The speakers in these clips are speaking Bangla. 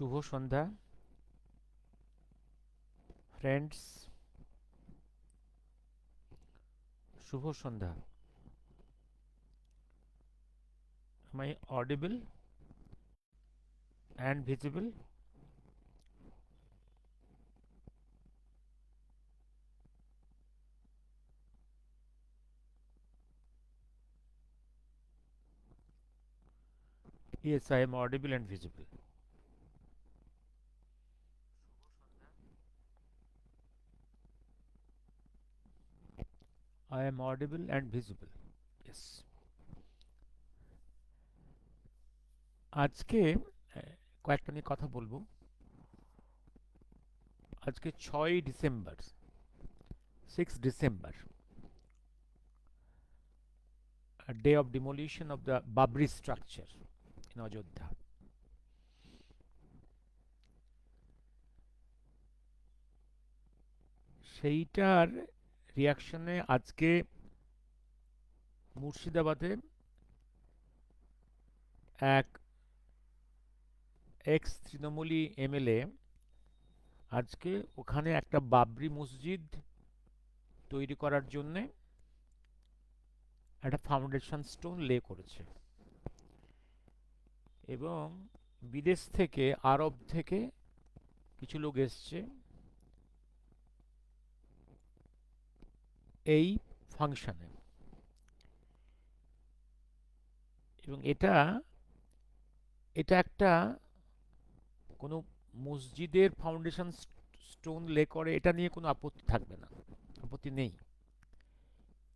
শুভ সন্ধ্যা ফ্রেন্ডস, শুভ সন্ধ্যা। Am I audible and visible? Yes, I am audible and visible. I am audible and visible. Yes. আজকে কয়েকটা নিয়ে কথা বলবো। আজকে 6ই December, 6 December, day of demolition of the Babri structure in Ayodhya. সেইটার রিয়াকশনে আজকে মুর্শিদাবাদে এক এক্স তৃণমূলী এমএলএ আজকে ওখানে একটা বাবরি মসজিদ তৈরি করার জন্যে একটা ফাউন্ডেশন স্টোন লে করেছে, এবং বিদেশ থেকে, আরব থেকে কিছু লোক এসছে এই ফাংশনে। এবং এটা এটা একটা কোনো মসজিদের ফাউন্ডেশন স্টোন লে করে, এটা নিয়ে কোনো আপত্তি থাকবে না, আপত্তি নেই।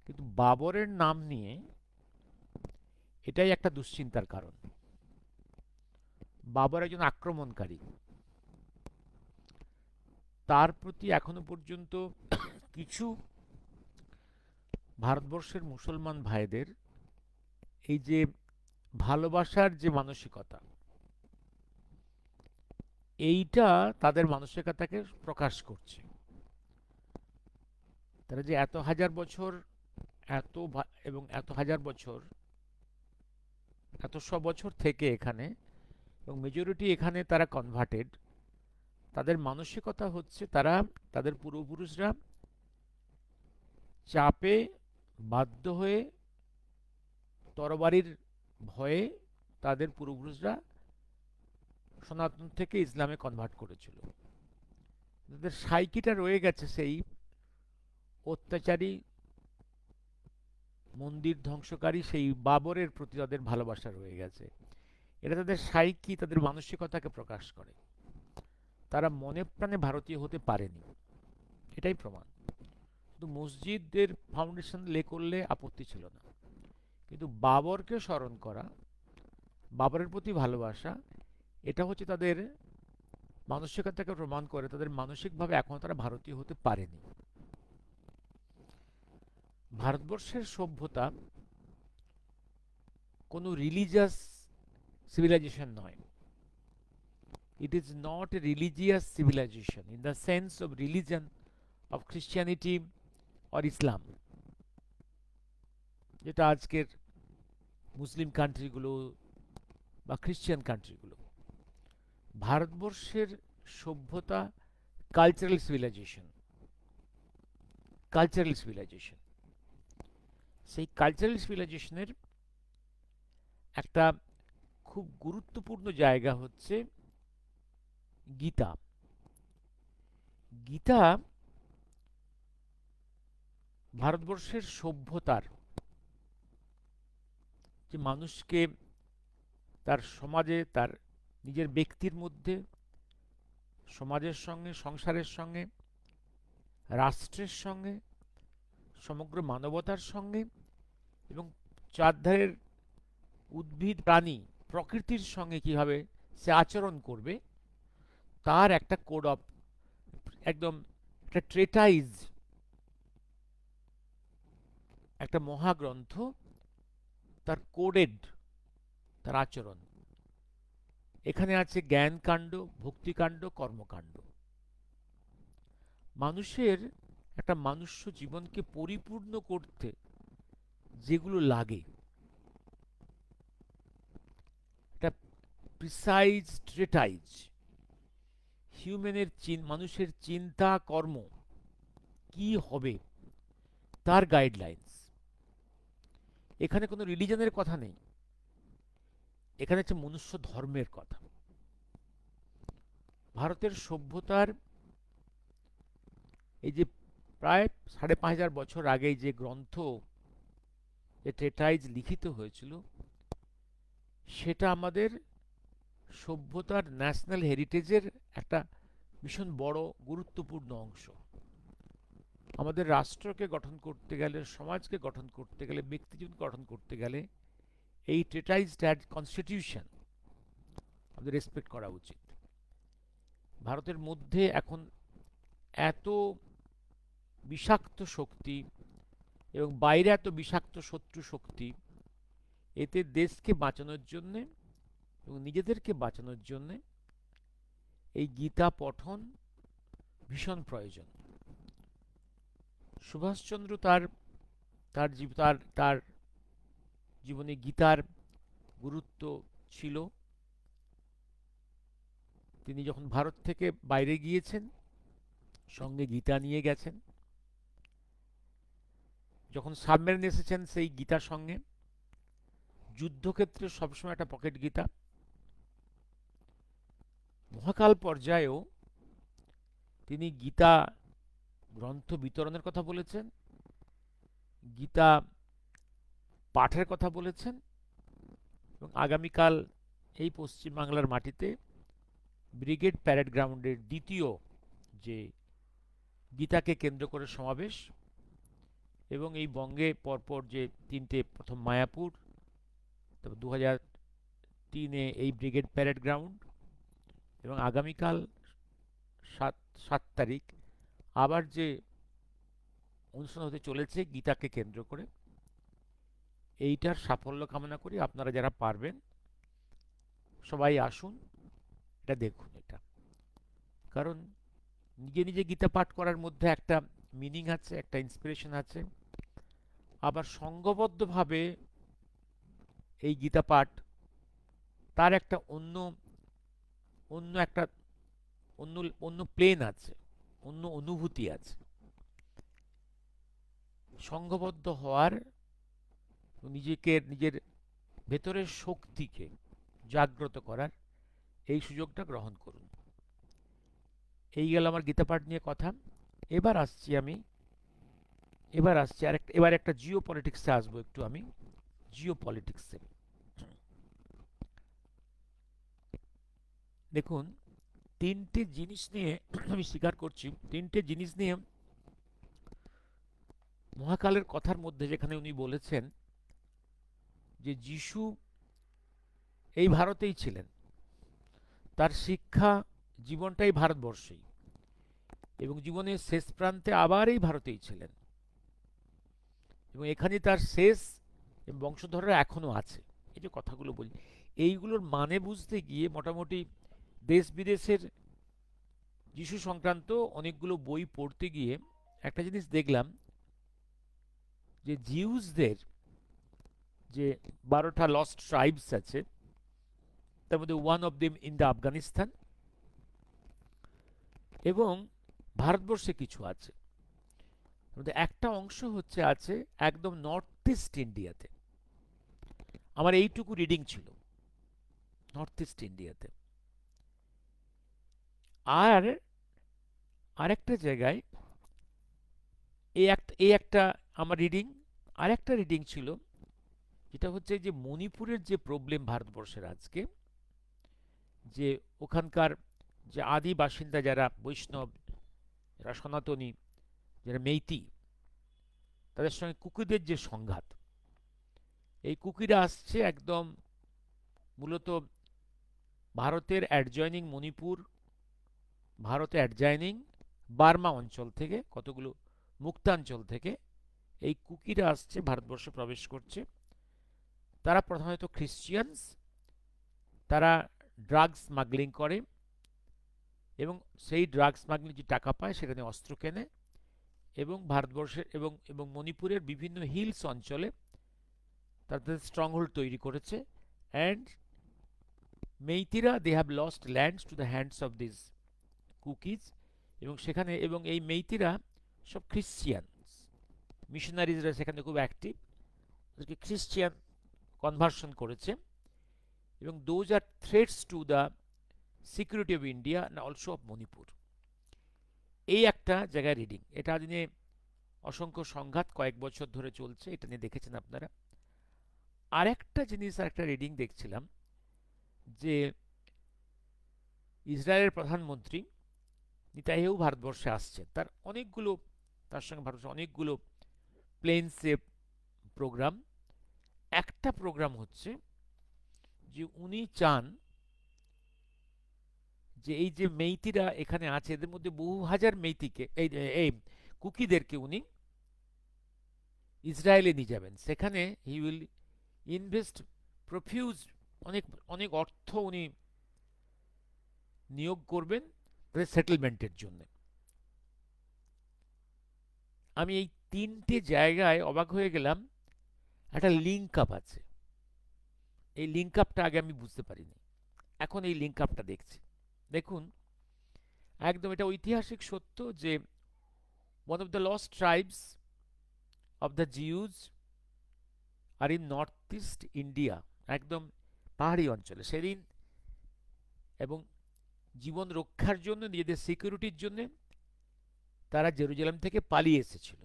কিন্তু বাবরের নাম নিয়ে এটাই একটা দুশ্চিন্তার কারণ। বাবর একজন আক্রমণকারী, তার প্রতি এখনো পর্যন্ত কিছু ভারতবর্ষের মুসলমান ভাইদের এই যে ভালোবাসার যে মানসিকতা, এইটা তাদের মানসিকতাকে প্রকাশ করছে। তারা যে এত হাজার বছর, এবং এত হাজার বছর, এত বছর থেকে এখানে, এবং মেজরিটি এখানে তারা কনভার্টেড, তাদের মানসিকতা হচ্ছে তারা, তাদের পূর্বপুরুষরা চাপে বাধ্য হয়ে, তরবারির ভয়ে তাদের পূর্বপুরুষরা সনাতন থেকে ইসলামে কনভার্ট করেছিল। তাদের সাইকিটা রয়ে গেছে সেই অত্যাচারী, মন্দির ধ্বংসকারী সেই বাবরের প্রতি তাদের ভালোবাসা রয়ে গেছে। এটা তাদের সাইকি, তাদের মানসিকতাকে প্রকাশ করে। তারা মনে প্রাণে ভারতীয় হতে পারেনি, এটাই প্রমাণ। কিন্তু মসজিদের ফাউন্ডেশন লে করলে আপত্তি ছিল না, কিন্তু বাবরকে স্মরণ করা, বাবরের প্রতি ভালোবাসা, এটা হচ্ছে তাদের মানসিকতাকে প্রমাণ করে তাদের মানসিকভাবে এখনো তারা ভারতীয় হতে পারেনি। ভারতবর্ষের সভ্যতা কোনো রিলিজিয়াস civilization নয়. It is not a religious civilization in the sense of religion of Christianity or Islam, যেটা আজকের মুসলিম কান্ট্রিগুলো বা খ্রিস্টান কান্ট্রিগুলো। ভারতবর্ষের সভ্যতা কালচারাল সিভিলাইজেশন, কালচারাল সিভিলাইজেশন। সেই কালচারাল সিভিলাইজেশনের একটা খুব গুরুত্বপূর্ণ জায়গা হচ্ছে গীতা। গীতা ভারতবর্ষের সভ্যতার, যে মানুষকে তার সমাজে, তার নিজের ব্যক্তির মধ্যে, সমাজের সঙ্গে, সংসারের সঙ্গে, রাষ্ট্রের সঙ্গে, সমগ্র মানবতার সঙ্গে, এবং চারধারের উদ্ভিদ, প্রাণী, প্রকৃতির সঙ্গে কিভাবে সে আচরণ করবে, তার একটা কোড অফ, একদম একটা ট্রেটাইজ, একটা মহাগ্রন্থ, তার কোডেড, তার আচরণ। এখানে আছে জ্ঞানকাণ্ড, ভক্তিকাণ্ড, কর্মকাণ্ড। মানুষের একটা মানুষ্য জীবনকে পরিপূর্ণ করতে যেগুলো লাগে, একটা প্রিসাইজ ট্রেটাইজ, মানুষের চিন্তা কর্ম কি হবে তার গাইডলাইন্স। এখানে কোনো রিলিজনের কথা নেই, এখানে হচ্ছে মনুষ্য ধর্মের কথা। ভারতের সভ্যতার এই যে প্রায় ৫,৫০০ বছর আগে যে গ্রন্থ, যে ট্রেটাইজ লিখিত হয়েছিল, সেটা আমাদের সভ্যতার ন্যাশনাল হেরিটেজের একটা ভীষণ বড় গুরুত্বপূর্ণ অংশ। আমাদের রাষ্ট্রকে গঠন করতে গেলে, সমাজকে গঠন করতে গেলে, ব্যক্তিজীবন গঠন করতে গেলে এই ট্রেটাইজ কনস্টিটিউশন আমাদের রেসপেক্ট করা উচিত। ভারতের মধ্যে এখন এত বিষাক্ত শক্তি এবং বাইরে এত বিষাক্ত শত্রু শক্তি, এতে দেশকে বাঁচানোর জন্যে এবং নিজেদেরকে বাঁচানোর জন্যে এই গীতা পঠন ভীষণ প্রয়োজন। সুভাষচন্দ্র তার তার তার তার জীবনে গীতার গুরুত্ব ছিল। তিনি যখন ভারত থেকে বাইরে গিয়েছেন সঙ্গে গীতা নিয়ে গেছেন, যখন সাবমেরিন এসেছেন সেই গীতার সঙ্গে, যুদ্ধক্ষেত্রে সবসময় একটা পকেট গীতা। মহাকাল পর্যায়েও তিনি গীতা গ্রন্থ বিতরণের কথা বলেছেন, গীতা পাঠের কথা বলেছেন, এবং আগামীকাল এই পশ্চিমবাংলার মাটিতে ব্রিগেড প্যারেড গ্রাউন্ডের দ্বিতীয় যে গীতাকে কেন্দ্র করে সমাবেশ, এবং এই বঙ্গে পরপর যে তিনটে, প্রথম মায়াপুর, তারপর 2003-এ এই ব্রিগেড প্যারেড গ্রাউন্ড, এবং আগামীকাল 7 তারিখ আবার যে অনুষ্ঠান হতে চলেছে গীতাকে কেন্দ্র করে, এইটার সাফল্য কামনা করি। আপনারা যারা পারবেন সবাই আসুন, এটা দেখুন। এটা কারণ নিজে নিজে গীতা পাঠ করার মধ্যে একটা মিনিং আছে, একটা ইন্সপিরেশন আছে, আবার সংঘবদ্ধভাবে এই গীতা পাঠ তার একটা অন্য অন্য একটা অন্য অন্য প্লেন আছে, অন্য অনুভূতি আছে। সংঘবদ্ধ হওয়ার, নিজেকে, নিজের ভেতরের শক্তিকে জাগ্রত করার এই সুযোগটা গ্রহণ করুন। এই গেল আমার গীতা পাঠ নিয়ে কথা। এবার আসছি এবার একটা জিও পলিটিক্সে আসবো একটু। আমি জিও পলিটিক্সে দেখুন, তিনটে জিনিস নিয়ে আমি স্বীকার করছি, তিনটে জিনিস নিয়ে মহাকালের কথার মধ্যে যেখানে উনি বলেছেন যে যিশু এই ভারতেই ছিলেন, তার শিক্ষা জীবনটাই ভারতবর্ষেই, এবং জীবনের শেষ প্রান্তে আবার এই ভারতেই ছিলেন, এবং এখানে তার শেষ বংশধররা এখনো আছে। এই যে কথাগুলো বলি, এইগুলোর মানে বুঝতে গিয়ে মোটামুটি দেশ বিদেশের যিশু সংক্রান্ত অনেকগুলো বই পড়তে গিয়ে একটা জিনিস দেখলাম, যে জিউসদের যে 12টা লস্ট ট্রাইবস আছে, তার মধ্যে one of them in the Afghanistan, এবং ভারতবর্ষে কিছু আছে। একটা অংশ আছে একদম নর্থ ইস্ট ইন্ডিয়াতে। আমার এইটুকু রিডিং ছিল নর্থ ইস্ট ইন্ডিয়াতে। আর আরেকটা জায়গায় এই একটা আমার রিডিং। আরেকটা রিডিং ছিল যেটা হচ্ছে যে মণিপুরের যে প্রবলেম ভারতবর্ষের আজকে, যে ওখানকার যে আদি বাসিন্দা যারা বৈষ্ণব, যারা সনাতনী, যারা মেইতি, তাদের সঙ্গে কুকিদের যে সংঘাত, এই কুকিরা আসছে একদম মূলত ভারতের অ্যাডজয়নিং মণিপুর, ভারতে অ্যাডজয়নিং বার্মা অঞ্চল থেকে, কতগুলো মুক্তাঞ্চল থেকে এই কুকিরা আসছে, ভারতবর্ষে প্রবেশ করছে। তারা প্রধানত খ্রিশ্চিয়ানস, তারা ড্রাগস স্মাগলিং করে, এবং সেই ড্রাগস স্মাগলিং যে টাকা পায় সেখানে অস্ত্র কেনে, এবং ভারতবর্ষের এবং মণিপুরের বিভিন্ন হিলস অঞ্চলে তাদের স্ট্রংহোল্ড তৈরি করেছে। অ্যান্ড মেইতিরা, they have lost lands to the hands of this Kukis, এবং সেখানে এবং এই মেইতিরা সব খ্রিশ্চিয়ান মিশনারিজরা সেখানে খুব অ্যাক্টিভ, ওদেরকে খ্রিশ্চিয়ান কনভার্সন করেছে, এবং those are threats to the security of India না অলসো অফ মণিপুর। এই একটা জায়গায় রিডিং, এটা নিয়ে অসংখ্য সংঘাত কয়েক বছর ধরে চলছে, এটা নিয়ে দেখেছেন আপনারা। আর একটা জিনিস, আর একটা রিডিং দেখছিলাম যে ইসরায়েলের প্রধানমন্ত্রী নেতানিয়াহু ভারতবর্ষে আসছেন, তার সঙ্গে ভারতবর্ষে অনেকগুলো প্লেনসে প্রোগ্রাম। একটা প্রোগ্রাম হচ্ছে যে উনি চান যে এই যে মেইতিরা এখানে আছে এদের মধ্যে বহু হাজার মেইতিকে এই এই কুকিদেরকে উনি ইসরায়েলে নিয়ে যাবেন, সেখানে হি উইল ইনভেস্ট প্রফিউজ, অনেক অনেক অর্থ উনি নিয়োগ করবেন তাদের সেটেলমেন্টের জন্য। আমি এই তিনটে জায়গায় অবাক হয়ে গেলাম, একটা লিঙ্ক আপ আছে। এই লিঙ্ক আপটা আগে আমি বুঝতে পারিনি, এখন এই লিঙ্ক আপটা দেখছি। দেখুন, একদম এটা ঐতিহাসিক সত্য যে one of the lost tribes of the Jews আর ইন নর্থ ইস্ট ইন্ডিয়া, একদম পাহাড়ি অঞ্চলে সেদিন, এবং জীবন রক্ষার জন্য, নিজেদের সিকিউরিটির জন্য তারা জেরুজালেম থেকে পালিয়ে এসেছিল।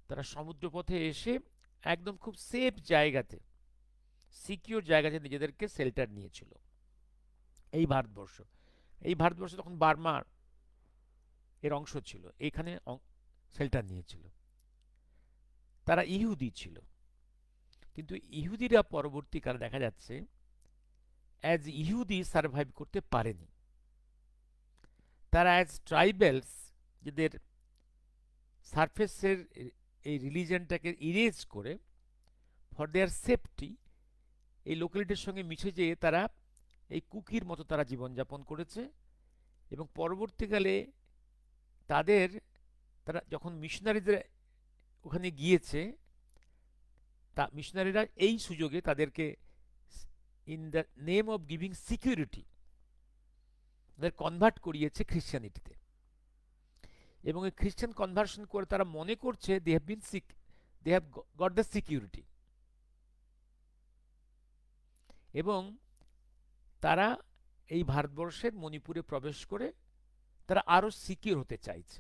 তারা সমুদ্রপথে এসে একদম খুব সেফ জায়গাতে, সিকিউর জায়গাতে নিজেদেরকে শেল্টার নিয়েছিল। এই ভারতবর্ষ, এই ভারতবর্ষ তখন বার্মার এর অংশ ছিল, এখানে শেল্টার নিয়েছিল। তারা ইহুদি ছিল, কিন্তু ইহুদিরা পরবর্তীকালে দেখা যাচ্ছে অ্যাজ ইহুদি সার্ভাইভ করতে পারেনি। তারা অ্যাজ ট্রাইবেলস, যাদের সারফেসের এই রিলিজনটাকে ইরেজ করে ফর দেয়ার সেফটি এই লোকালিটির সঙ্গে মিশে যেয়ে তারা এই কুকির মতো তারা জীবনযাপন করেছে। এবং পরবর্তীকালে তাদের, তারা যখন মিশনারিদের ওখানে গিয়েছে, তা মিশনারিরা এই সুযোগে তাদেরকে in the name of giving security তাদের কনভার্ট করিয়েছে খ্রিশ্চানিটিতে। এবং এই খ্রিশ্চান কনভার্সন করে তারা মনে করছে they have got the security, এবং তারা এই ভারতবর্ষের মণিপুরে প্রবেশ করে তারা আরো সিকিউর হতে চাইছে।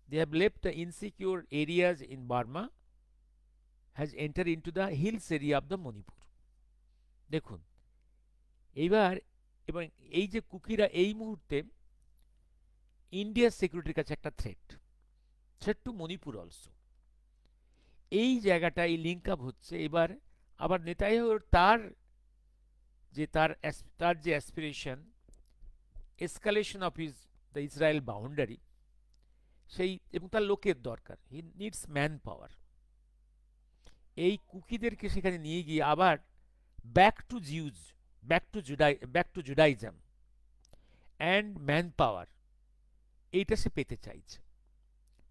They have left the insecure areas in Burma, has enter into the hills area of the Manipur. দেখুন এইবার, এবং এই যে কুকিরা এই মুহূর্তে ইন্ডিয়ার সিকিউরিটির কাছে একটা থ্রেট টু মণিপুর অলসো। এই জায়গাটা এই লিঙ্ক আপ হচ্ছে। এবার আবার নেতানিয়াহুর তার যে aspiration, escalation of the Israel boundary, সেই, এবং তার লোকের দরকার, হি নিডস ম্যান পাওয়ার। এই কুকিদেরকে সেখানে নিয়ে গিয়ে আবার back to Jews, back to Judaism and man power, এইটা সে পেতে চাইছে।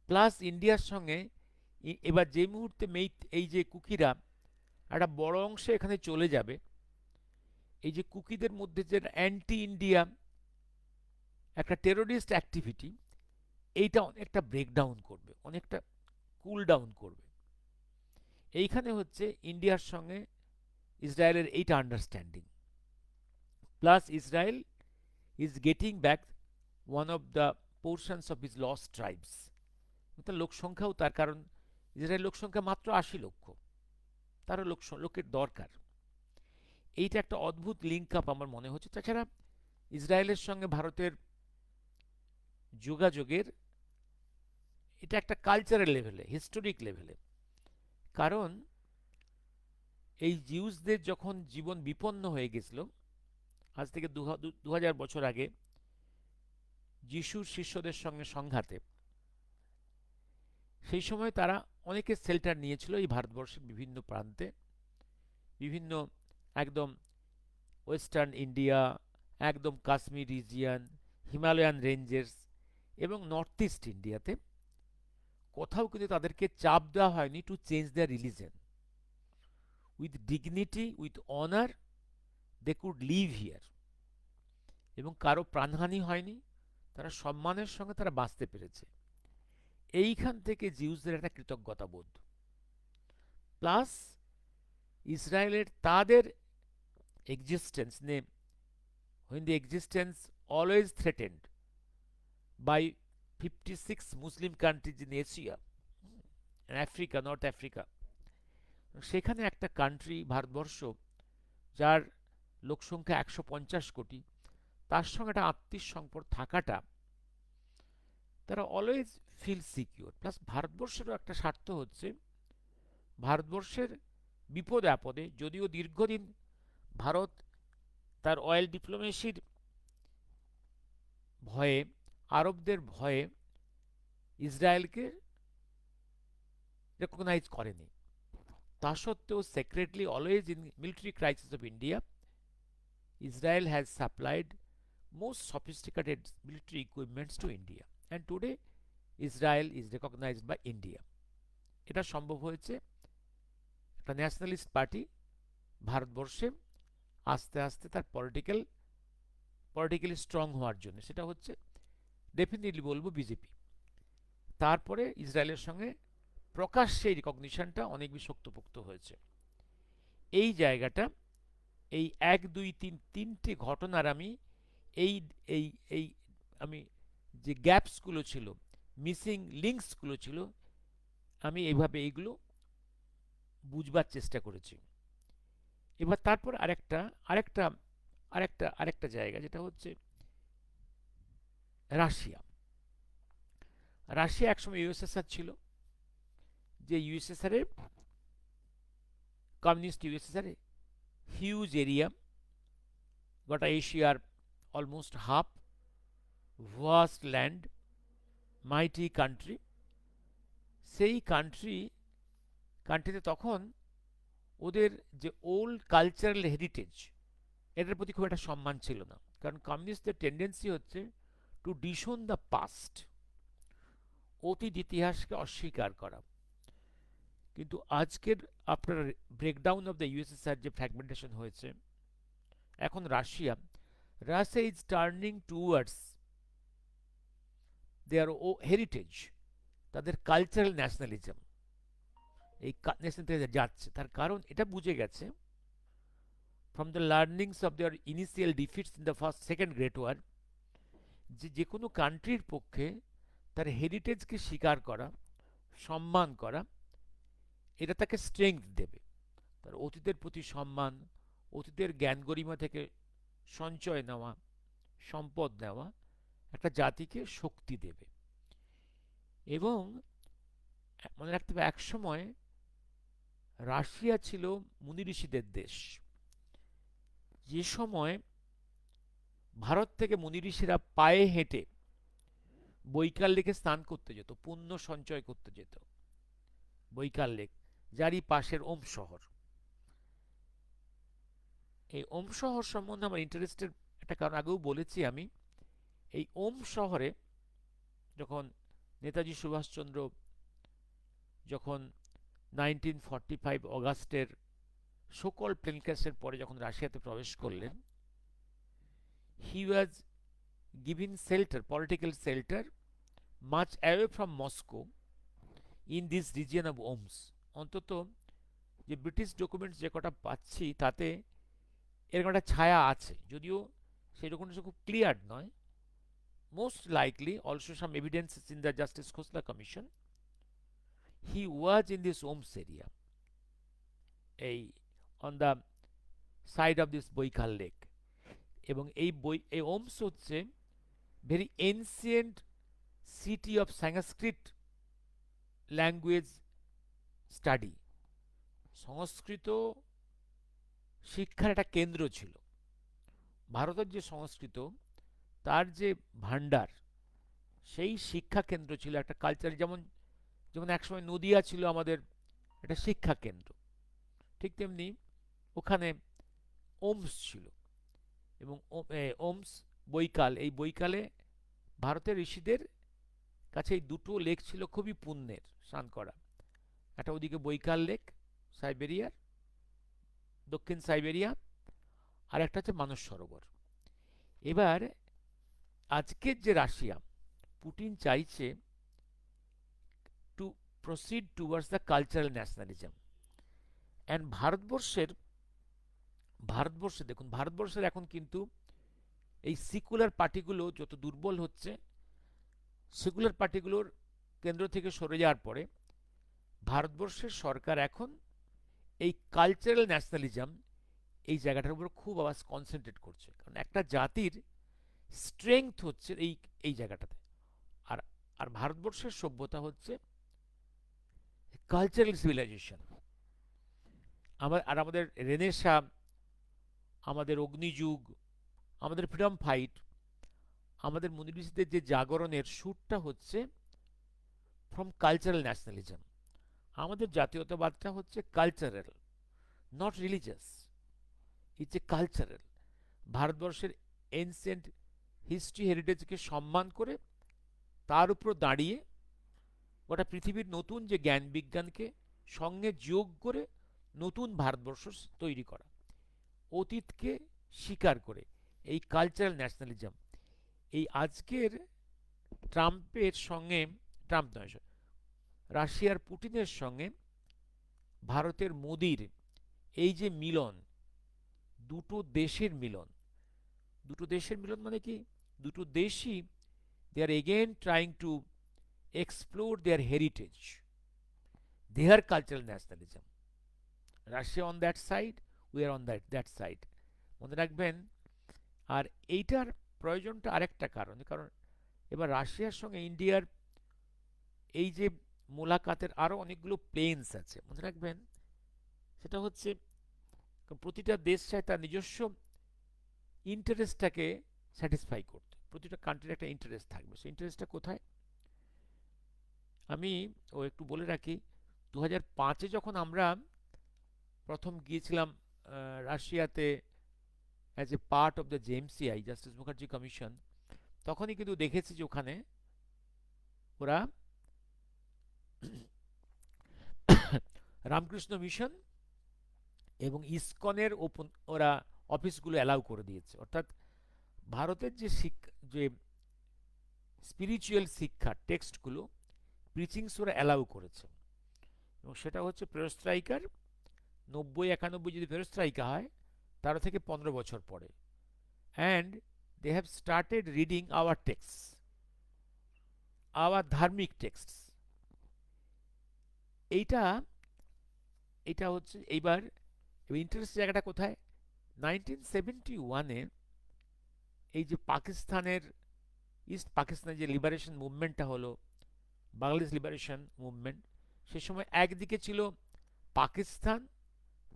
প্লাস ইন্ডিয়ার সঙ্গে এবার যে মুহূর্তে এই যে কুকিরা একটা বড় অংশে এখানে চলে যাবে, এই যে কুকিদের মধ্যে যে অ্যান্টি ইন্ডিয়া একটা টেরোরিস্ট অ্যাক্টিভিটি, এইটা অনেকটা ব্রেকডাউন করবে, অনেকটা কুল ডাউন করবে। এইখানে হচ্ছে ইন্ডিয়ার সঙ্গে ইসরায়েলের এইটা understanding. Plus Israel is getting back one of the portions of his lost tribes. তার লোক সংখ্যাও, তার কারণ ইসরায়েল লোক সংখ্যা মাত্র ৮০ লক্ষ, তারও লোকের দরকার। এইটা একটা অদ্ভুত লিঙ্ক আপ আমার মনে হচ্ছে। তাছাড়া ইসরায়েলের সঙ্গে ভারতের যোগাযোগের এটা একটা কালচারাল লেভেলে, হিস্টোরিক লেভেলে। কারণ এই জিউসদের যখন জীবন বিপন্ন হয়ে গেছিল আজ থেকে ২০০০ বছর আগে যিশুর শিষ্যদের সঙ্গে সংঘাতে, সেই সময় তারা অনেকে শেল্টার নিয়েছিল এই ভারতবর্ষের বিভিন্ন প্রান্তে, বিভিন্ন একদম ওয়েস্টার্ন ইন্ডিয়া, একদম কাশ্মীর রিজিয়ান, হিমালয়ান রেঞ্জেস এবং নর্থ ইস্ট ইন্ডিয়াতে। কোথাও কিন্তু তাদেরকে চাপ দেওয়া হয়নি to change their religion. With dignity, with honour, they could live here. এবং কারো প্রাণহানি হয়নি, তারা সম্মানের সঙ্গে তারা বাঁচতে পেরেছে। এইখান থেকে জিউসদের একটা কৃতজ্ঞতা বোধ, প্লাস ইসরায়েলের তাদের existence name, when the existence always threatened by 56 Muslim countries in Asia and Africa, North Africa, সেখানে একটা কান্ট্রি ভারতবর্ষ, যার লোকসংখ্যা 150 কোটি, তার সঙ্গে একটা আত্মীয় সম্পর্ক থাকাটা, তারা অলওয়েজ ফিল সিকিউর। প্লাস ভারতবর্ষেরও একটা স্বার্থ হচ্ছে, ভারতবর্ষের বিপদে আপদে, যদিও দীর্ঘদিন ভারত তার অয়েল ডিপ্লোমেসির ভয়ে, আরবদের ভয়ে ইসরায়েলকে রেকগনাইজ করেনি, তা সত্ত্বেও secretly always in military crisis of India, Israel has supplied most sophisticated military equipments to India, and today Israel is recognized by India. এটা সম্ভব হয়েছে একটা ন্যাশনালিস্ট পার্টি ভারতবর্ষে আস্তে আস্তে তার পলিটিক্যালি স্ট্রং হওয়ার জন্য। সেটা হচ্ছে ডেফিনেটলি বলবো বিজেপি। তারপরে ইসরায়েলের সঙ্গে প্রকাশ্যে এই রিকগনিশনটা অনেক বেশি শক্তপোক্ত হয়েছে। এই জায়গাটা, এই 1 2 3 তিনটে ঘটনার আমি এই এই এই আমি যে গ্যাপসগুলো ছিল, মিসিং লিঙ্কসগুলো ছিল, আমি এইভাবে এইগুলো বুঝবার চেষ্টা করেছি। এবার তারপর আরেকটা আরেকটা আরেকটা আরেকটা জায়গা, যেটা হচ্ছে রাশিয়া। রাশিয়া একসময় ইউএসএসআর ছিল, যে ইউএসএসআর এর কমিউনিস্ট ইউএসএসআর এ হিউজ এরিয়া, গোটা এশিয়ার almost half, vast land, mighty country. সেই কান্ট্রিতে তখন ওদের যে ওল্ড কালচারাল হেরিটেজ, এটার প্রতি খুব একটা সম্মান ছিল না, কারণ কমিউনিস্টদের টেন্ডেন্সি হচ্ছে টু ডিশন দ্য পাস্ট, অতীত ইতিহাসকে অস্বীকার করা। কিন্তু আজকের আপনার ব্রেকডাউন অফ দ্য ইউএসএসআর যে ফ্র্যাগমেন্টেশন হয়েছে, এখন Russia is turning towards their heritage, তাদের কালচারাল ন্যাশনালিজম, এই ন্যাশনালিজম যাচ্ছে। তার কারণ এটা বুঝে গেছে from the learnings of their initial defeats in the first second great war, যে কোনো কান্ট্রির পক্ষে তার হেরিটেজকে স্বীকার করা, সম্মান করা, এটা তাকে স্ট্রেংথ দেবে। তার অতীতের প্রতি সম্মান, অতীতের জ্ঞান গরিমা থেকে সঞ্চয় নেওয়া, সম্পদ নেওয়া, একটা জাতিকে শক্তি দেবে। এবং মনে রাখতে হবে, একসময় রাশিয়া ছিল মুনি ঋষিদের দেশ। যে সময় ভারত থেকে মুনি ঋষিরা পায়ে হেঁটে বৈকাল লেকে স্নান করতে যেত, পুণ্য সঞ্চয় করতে যেত, বৈকাল লেক, যারই পাশের ওম শহর। এই ওম শহর সম্বন্ধে আমার ইন্টারেস্টের একটা কারণ আগেও বলেছি আমি। এই ওম শহরে যখন নেতাজি সুভাষচন্দ্র যখন 1945 অগাস্টের সকল প্লেন ক্র্যাশের পরে যখন রাশিয়াতে প্রবেশ করলেন, he was given shelter, political shelter, much away from Moscow in this region of Omsk. অন্তত যে ব্রিটিশ ডকুমেন্টস যে কটা পাচ্ছি, তাতে এরকম একটা ছায়া আছে, যদিও সেই ডকুমেন্টস খুব ক্লিয়ার নয়। Most likely also some evidences in the justice Khosla commission, he was in this Omsk area, এই on the side of this Baikal lake. এবং এই ওমস হচ্ছে very ancient city of Sanskrit language study, Sanskrit শিক্ষার একটা কেন্দ্র ছিল। ভারতের যে সংস্কৃত, তার যে ভাণ্ডার, সেই শিক্ষা কেন্দ্র ছিল একটা কালচার। যেমন যেমন একসময় নদিয়া ছিল আমাদের একটা শিক্ষা কেন্দ্র, ঠিক তেমনি ওখানে ওমস ছিল। এবং ওমস, বৈকাল, এই বৈকালে ভারতের ঋষিদের কাছে এই দুটো লেক ছিল খুবই পুণ্যের, স্নান করা। একটা ওদিকে বৈকাল লেক সাইবেরিয়ার, দক্ষিণ সাইবেরিয়া, আর একটা হচ্ছে মানস সরোবর। এবার আজকের যে রাশিয়া, পুতিন চাইছে two proceed towards the cultural nationalism. And ভারতবর্ষে দেখুন, ভারতবর্ষের এখন কিন্তু এই সিকুলার পার্টিগুলো যত দুর্বল হচ্ছে, সেকুলার পার্টিগুলোর কেন্দ্র থেকে সরে যাওয়ার পরে ভারতবর্ষের সরকার এখন এই কালচারাল ন্যাশনালিজম এই জায়গাটার উপর খুব আবার কনসেন্ট্রেট করছে, কারণ একটা জাতির স্ট্রেংথ হচ্ছে এই এই জায়গাটাতে। আর আর ভারতবর্ষের সভ্যতা হচ্ছে কালচারাল সিভিলাইজেশন। আমাদের রেনেসা, আমাদের অগ্নিযুগ, আমাদের ফ্রিডম ফাইট, আমাদের মুনিঋষিদের যে জাগরণের সুরটা হচ্ছে ফ্রম কালচারাল ন্যাশনালিজম। আমাদের জাতীয়তাবাদটা হচ্ছে cultural, not religious, it's a cultural. ভারতবর্ষের এনসেন্ট হিস্ট্রি হেরিটেজকে সম্মান করে তার উপর দাঁড়িয়ে গোটা পৃথিবীর নতুন যে জ্ঞান বিজ্ঞানকে সঙ্গে যোগ করে নতুন ভারতবর্ষ তৈরি করা, অতীতকে স্বীকার করে, এই কালচারাল ন্যাশনালিজম। এই আজকের ট্রাম্পের সঙ্গে, ট্রাম্প নয়, রাশিয়ার পুতিনের সঙ্গে ভারতের মোদির এই যে মিলন, দুটো দেশের মিলন, দুটো দেশের মিলন মানে কি, দুটো দেশই they are again trying to explore their heritage, their cultural nationalism. Russia on that side, we are on that side, মনে রাখবেন। আর এইটার প্রয়োজনটা আরেকটা কারণ, কারণ এবার রাশিয়ার সঙ্গে ইন্ডিয়ার এই যে মোলাকাতের আরও অনেকগুলো প্লেনস আছে, মনে রাখবেন। সেটা হচ্ছে প্রতিটা দেশ চায় তার নিজস্ব ইন্টারেস্টটাকে স্যাটিসফাই করতে, প্রতিটা কান্ট্রির একটা ইন্টারেস্ট থাকবে, সেই ইন্টারেস্টটা কোথায়। আমি একটু বলে রাখি, 2005-এ যখন আমরা প্রথম গিয়েছিলাম রাশিয়াতে as a part of the JMCI, justice Mukherjee commission, তখনই কিন্তু দেখেছি যে ওখানে ওরা রামকৃষ্ণ মিশন এবং ইসকনের ওরা অফিসগুলো অ্যালাউ করে দিয়েছে। অর্থাৎ ভারতের যে যে স্পিরিচুয়াল শিক্ষা টেক্সটগুলো, প্রিচিংস ওরা অ্যালাউ করেছে। এবং সেটা হচ্ছে পেরোস্ট্রাইকার 90-91 যদি পেরোস্ট্রাইকা হয়, তার থেকে 15 বছর পরে। And they have started reading our text, our ধার্মিক টেক্সট। এইটা এটা হচ্ছে এইবার ইন্টারেস্ট জায়গাটা কোথায়, 1971-এ এই যে পাকিস্তানের, ইস্ট পাকিস্তানের যে লিবারেশন মুভমেন্টটা হলো, বাংলাদেশ লিবারেশন মুভমেন্ট, সে সময় একদিকে ছিল পাকিস্তান,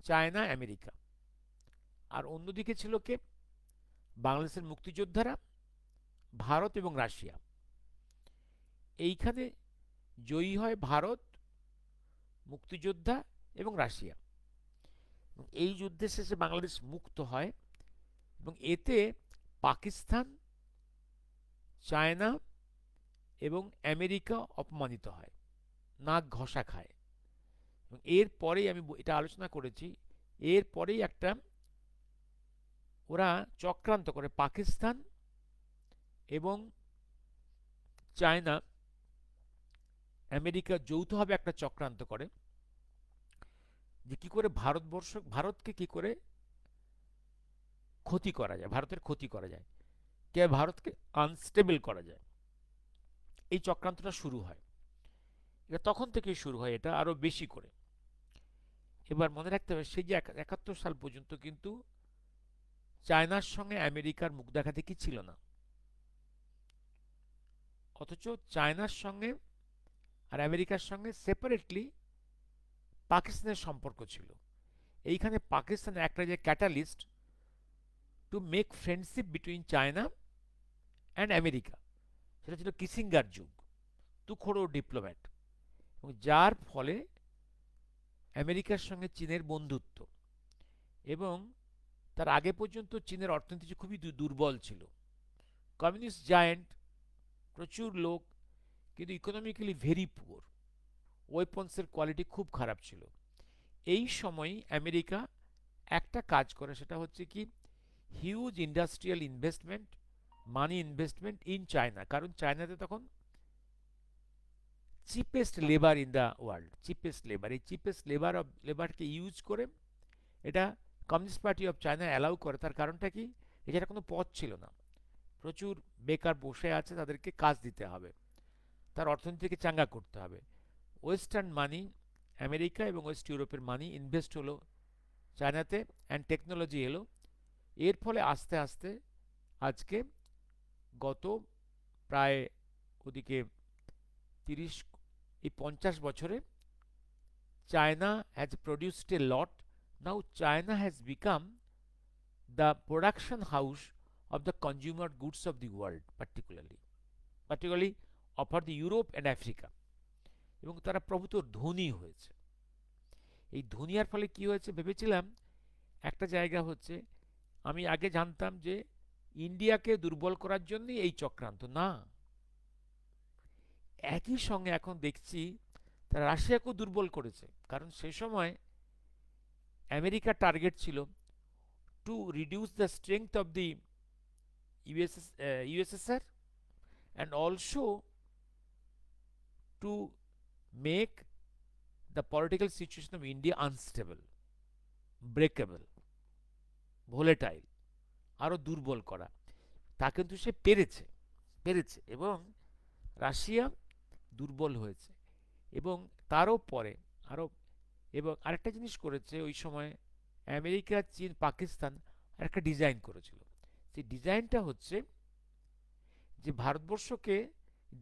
চায়না, আমেরিকা, আর অন্যদিকে ছিল কে, বাংলাদেশের মুক্তিযোদ্ধারা, ভারত এবং রাশিয়া। এইখানে জয়ী হয় ভারত, মুক্তিযোদ্ধা এবং রাশিয়া। এই যুদ্ধের শেষে বাংলাদেশ মুক্ত হয় এবং এতে পাকিস্তান, চায়না এবং আমেরিকা অপমানিত হয়, নাক ঘষা খায়। এবং এরপরেই আমি এটা আলোচনা করেছি, এরপরেই একটা ওরা চক্রান্ত করে, পাকিস্তান এবং চায়না, আমেরিকা যৌথভাবে একটা চক্রান্ত করে যে কি করে ভারতকে কি করে ক্ষতি করা যায়, ভারতের ক্ষতি করা যায়, কে ভারতকে আনস্টেবল করা যায়। এই চক্রান্তটা শুরু হয়, এটা তখন থেকেই শুরু হয়, এটা আরো বেশি করে। এবার মনে রাখতে হবে, সেই যে 71 সাল পর্যন্ত কিন্তু চায়নার সঙ্গে আমেরিকার মুখ দেখাদেখি ছিল না, অথচ চায়নার সঙ্গে আর আমেরিকার সঙ্গে সেপারেটলি পাকিস্তানের সম্পর্ক ছিল। এইখানে পাকিস্তান একটা যে catalyst to make friendship between China and America, সেটা ছিল কিসিঙ্গার যুগ, তুখোড়ো ডিপ্লোম্যাট, এবং যার ফলে আমেরিকার সঙ্গে চীনের বন্ধুত্ব। এবং তার আগে পর্যন্ত চীনের অর্থনীতি খুবই দুর্বল ছিল, কমিউনিস্ট জায়েন্ট, প্রচুর লোক, কিন্তু ইকোনমিক্যালি ভেরি পুয়ার, ওয়েপন্সের কোয়ালিটি খুব খারাপ ছিল। এই সময় আমেরিকা একটা কাজ করে, সেটা হচ্ছে কি, huge industrial investment, money investment in China, কারণ চায়নাতে তখন cheapest labour in the world, cheapest labour, এই চিপেস্ট লেবারকে ইউজ করে এটা communist party of China allow করে। তার কারণটা কি, এছাড়া কোনো পথ ছিল না, প্রচুর বেকার বসে আছে, তাদেরকে কাজ দিতে হবে, তার অর্থনীতিকে চাঙ্গা করতে হবে। ওয়েস্টার্ন মানি, আমেরিকা এবং ওয়েস্ট ইউরোপের মানি ইনভেস্ট হলো চায়নাতে, অ্যান্ড টেকনোলজি এলো। এর ফলে আস্তে আস্তে আজকে গত প্রায় ওদিকে 30 এই 50 বছরে China has produced A lot. Now China has become the production house of the consumer goods of the world, particularly of the Europe and Africa, এবং তারা প্রভূত ধনী হয়েছে। এই ধনী হওয়ার ফলে কি হয়েছে, ভেবেছিলাম একটা জায়গা হচ্ছে, আমি আগে জানতাম যে ইন্ডিয়াকে দুর্বল করার জন্যই এই চক্রান্ত, না, একই সঙ্গে এখন দেখছি তারা রাশিয়াকেও দুর্বল করেছে। কারণ সে সময় আমেরিকার টার্গেট ছিল to reduce the strength of the USSR and also to make the political situation of India unstable, breakable, volatile, আরো দুর্বল করা। তা কিন্তু সে পেরেছে এবং রাশিয়া দুর্বল হয়েছে। এবং তারও পরে আরো, এবং আরেকটা জিনিস করেছে ওই সময় আমেরিকা, চীন, পাকিস্তান আরেকটা ডিজাইন করেছিল। সেই ডিজাইনটা হচ্ছে যে ভারতবর্ষকে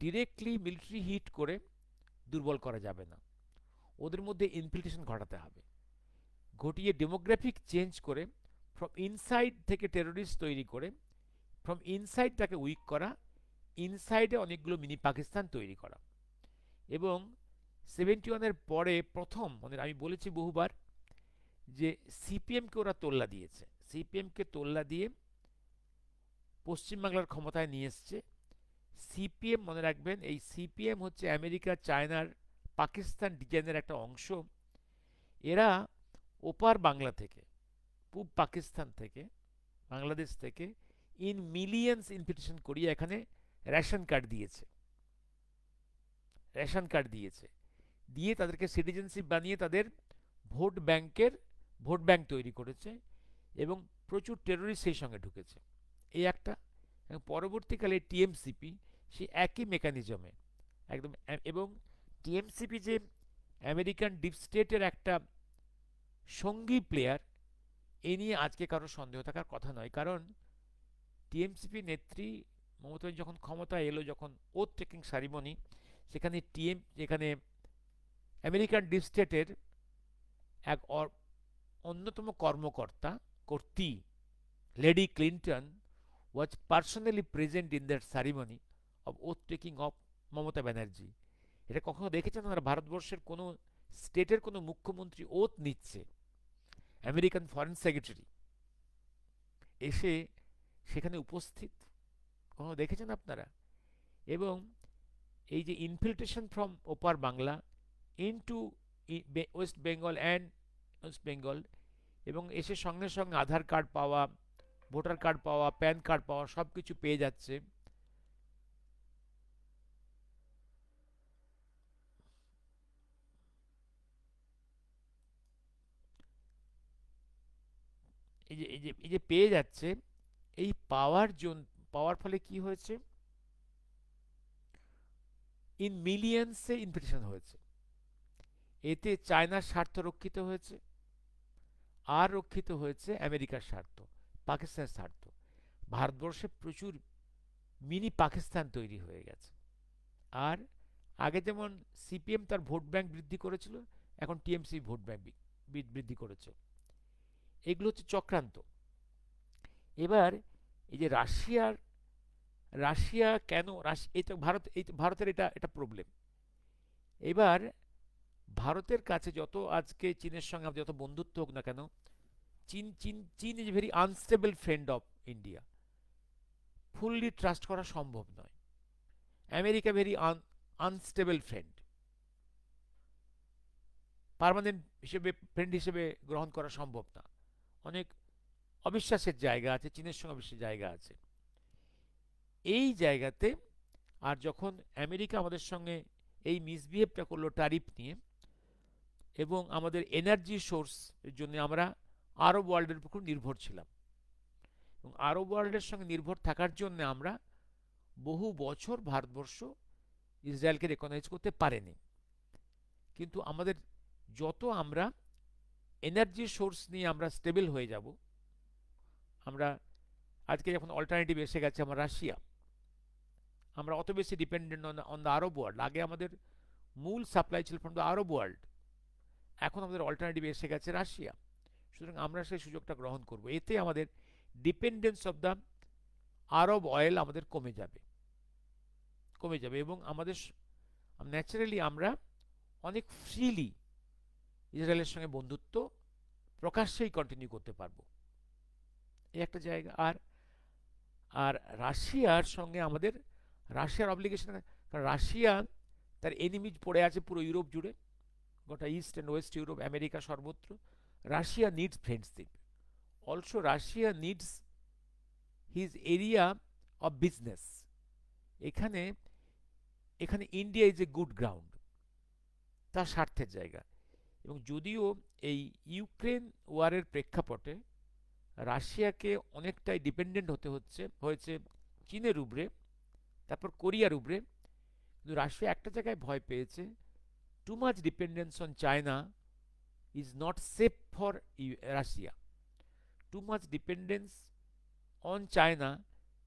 ডিরেক্টলি মিলিটারি হিট করে দুর্বল করা যাবে না, ওদের মধ্যে ইনফিল্ট্রেশন ঘটাতে হবে, ঘটিয়ে ডেমোগ্রাফিক চেঞ্জ করে ফ্রম ইনসাইড থেকে টেরোরিস্ট তৈরি করে, ফ্রম ইনসাইড তাকে উইক করা, ইনসাইডে অনেকগুলো মিনি পাকিস্তান তৈরি করা। এবং 71-এর পরে প্রথম, মানে আমি বলেছি বহুবার যে সিপিএমকে ওরা তোল্লা দিয়েছে, সিপিএমকে তোল্লা দিয়ে পশ্চিমবাংলার ক্ষমতায় নিয়ে এসছে। সিপিএম মনে রাখবেন, এই সিপিএম হচ্ছে আমেরিকা, চায়নার, পাকিস্তান ডিজাইনের একটা অংশ। এরা ওপার বাংলা থেকে, পূব পাকিস্তান থেকে, বাংলাদেশ থেকে ইন মিলিয়ন্স ইনভিটেশন করিয়ে এখানে রেশন কার্ড দিয়েছে, রেশন কার্ড দিয়েছে, দিয়ে তাদেরকে সিটিজেনশিপ বানিয়ে তাদের ভোট ব্যাংক তৈরি করেছে এবং প্রচুর টেরোরিস্ট সেই সঙ্গে ঢুকেছে। এই একটা। এবং পরবর্তীকালে টিএমসিপি সেই একই মেকানিজমে একদম, এবং টিএমসিপি যে আমেরিকান ডিপ স্টেটের একটা সঙ্গী প্লেয়ার, এ নিয়ে আজকে কারো সন্দেহ থাকার কথা নয়। কারণ টিএমসিপি নেত্রী মমতা যখন ক্ষমতা এলো, যখন ওথ টেকিং সারিমনি, যেখানে আমেরিকান ডিপ স্টেটের এক অন্যতম কর্মকর্তা lady Clinton was personally present in that ceremony of oath taking of Mamata Banerjee. এটা কখনো দেখেছেন আপনারা, ভারতবর্ষের কোনো স্টেটের কোনো মুখ্যমন্ত্রী ওথ নিচ্ছে, আমেরিকান ফরেন সেক্রেটারি এসে সেখানে উপস্থিত, কখনো দেখেছেন আপনারা? এবং এই যে ইনফিল্ট্রেশন ফ্রম ওপার Bangla into West Bengal and West Bengal, এবং এসে সঙ্গে সঙ্গে আধার কার্ড পাওয়া, ভোটার কার্ড পাওয়া, প্যান কার্ড পাওয়া, সব কিছু পেয়ে যাচ্ছে। এই যে পেয়ে যাচ্ছে, এই পাওয়ার ফলে কি হয়েছে, ইন মিলিয়ন্সে ইনফিল্ট্রেশন হয়েছে। এতে চায়নার স্বার্থ রক্ষিত হয়েছে, আর রক্ষিত হয়েছে আমেরিকার স্বার্থ, পাকিস্তানের স্বার্থ। ভারতবর্ষে প্রচুর মিনি পাকিস্তান তৈরি হয়ে গেছে। আর আগে যেমন সিপিএম তার ভোট ব্যাংক বৃদ্ধি করেছিল, এখন টিএমসি ভোট ব্যাংক বৃদ্ধি করেছে। এগুলো হচ্ছে চক্রান্ত। এবার এই যে রাশিয়া কেন, এই তো ভারতের এটা প্রবলেম। এবার ভারতের কাছে যত আজকে চীনের সঙ্গে যত বন্ধুত্ব হোক না কেন, চীন is very unstable friend of India, fully trust করা সম্ভব নয়। America very unstable friend, permanent হিসেবে ফ্রেন্ড হিসেবে গ্রহণ করা সম্ভব না। অনেক অবিশ্বাসের জায়গা আছে, চীনের সঙ্গে অবিশ্বাসের জায়গা আছে। এই জায়গাতে আর যখন আমেরিকা আমাদের সঙ্গে এই মিসবিহেভটা করলো ট্যারিফ নিয়ে, এবং আমাদের এনার্জি সোর্স এর জন্য আমরা আরব ওয়ার্ল্ডের উপর নির্ভর ছিলাম, এবং আরব ওয়ার্ল্ডের সঙ্গে নির্ভর থাকার জন্য আমরা বহু বছর ভারতবর্ষ ইসরায়েলকে রেকগনাইজ করতে পারেনি। কিন্তু আমাদের যত আমরা এনার্জি সোর্স নিয়ে আমরা স্টেবল হয়ে যাব, আমরা আজকে যখন অল্টারনেটিভ এসে গেছে আমার রাশিয়া, আমরা অত বেশি dependent on the Arab world. আগে আমাদের মূল সাপ্লাই ছিল ফ্রম দ্য আরব ওয়ার্ল্ড, এখন আমাদের অল্টারনেটিভ এসে গেছে রাশিয়া। সুতরাং আমরা সেই সুযোগটা গ্রহণ করব, এতে আমাদের dependence of the Arab oil আমাদের কমে যাবে এবং আমাদের ন্যাচারালি আমরা অনেক ফ্রিলি ইসরায়েলের সঙ্গে বন্ধুত্ব প্রকাশ্যেই কন্টিনিউ করতে পারবো। এই একটা জায়গা। আর আর রাশিয়ার সঙ্গে আমাদের রাশিয়ার অব্লিগেশন, কারণ রাশিয়া তার এনিমিজ পড়ে আছে পুরো ইউরোপ জুড়ে, গোটা east and west Europe, America সর্বত্র। Russia needs friendship, also Russia needs his area of business. এখানে এখানে India is a good ground, তার স্বার্থের জায়গা। এবং যদিও এই ইউক্রেন ওয়ারের প্রেক্ষাপটে রাশিয়াকে অনেকটাই ডিপেন্ডেন্ট হয়েছে চীনের উপরে, তারপর কোরিয়ার উপরে, কিন্তু রাশিয়া একটা জায়গায় ভয় পেয়েছে, too much dependence on China is not safe for Russia. Too much dependence on China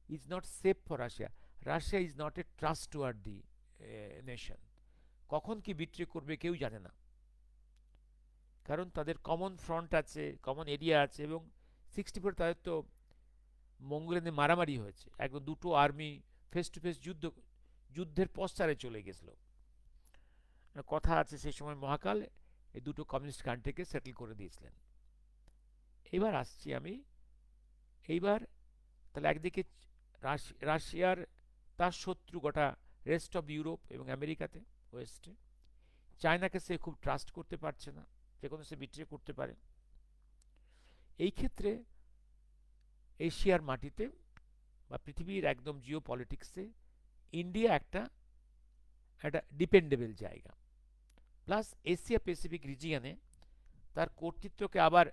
is not safe for Russia. Russia is not a trustworthy nation. কখন কি বিট্রে করবে কেউ জানে না, কারণ তাদের কমন ফ্রন্ট আছে, কমন এরিয়া আছে, এবং 64 তাদের তো মঙ্গোলিয়ানে মারামারি হয়েছে, একদম দুটো আর্মি ফেস টু ফেস যুদ্ধের পশ্চারে চলে গেছিল। কথা আছে সেই সময় মহাকাল এই দুটো কমিউনিস্ট কান্ট্রিকে সেটেল করে দিয়েছিলেন। এবার আসছি আমি, এইবার তাহলে একদিকে রাশিয়ার তার শত্রু গোটা রেস্ট অফ ইউরোপ এবং আমেরিকাতে ওয়েস্টে, চায়নাকে সে খুব ট্রাস্ট করতে পারছে না, যে কোনো সে বিট্রে করতে পারে। এই ক্ষেত্রে এশিয়ার মাটিতে বা পৃথিবীর একদম জিও পলিটিক্সে ইন্ডিয়া একটা একটা ডিপেন্ডেবল জায়গা। প্লাস এশিয়া প্যাসিফিক রিজিয়নে তার কর্তৃত্বকে আবার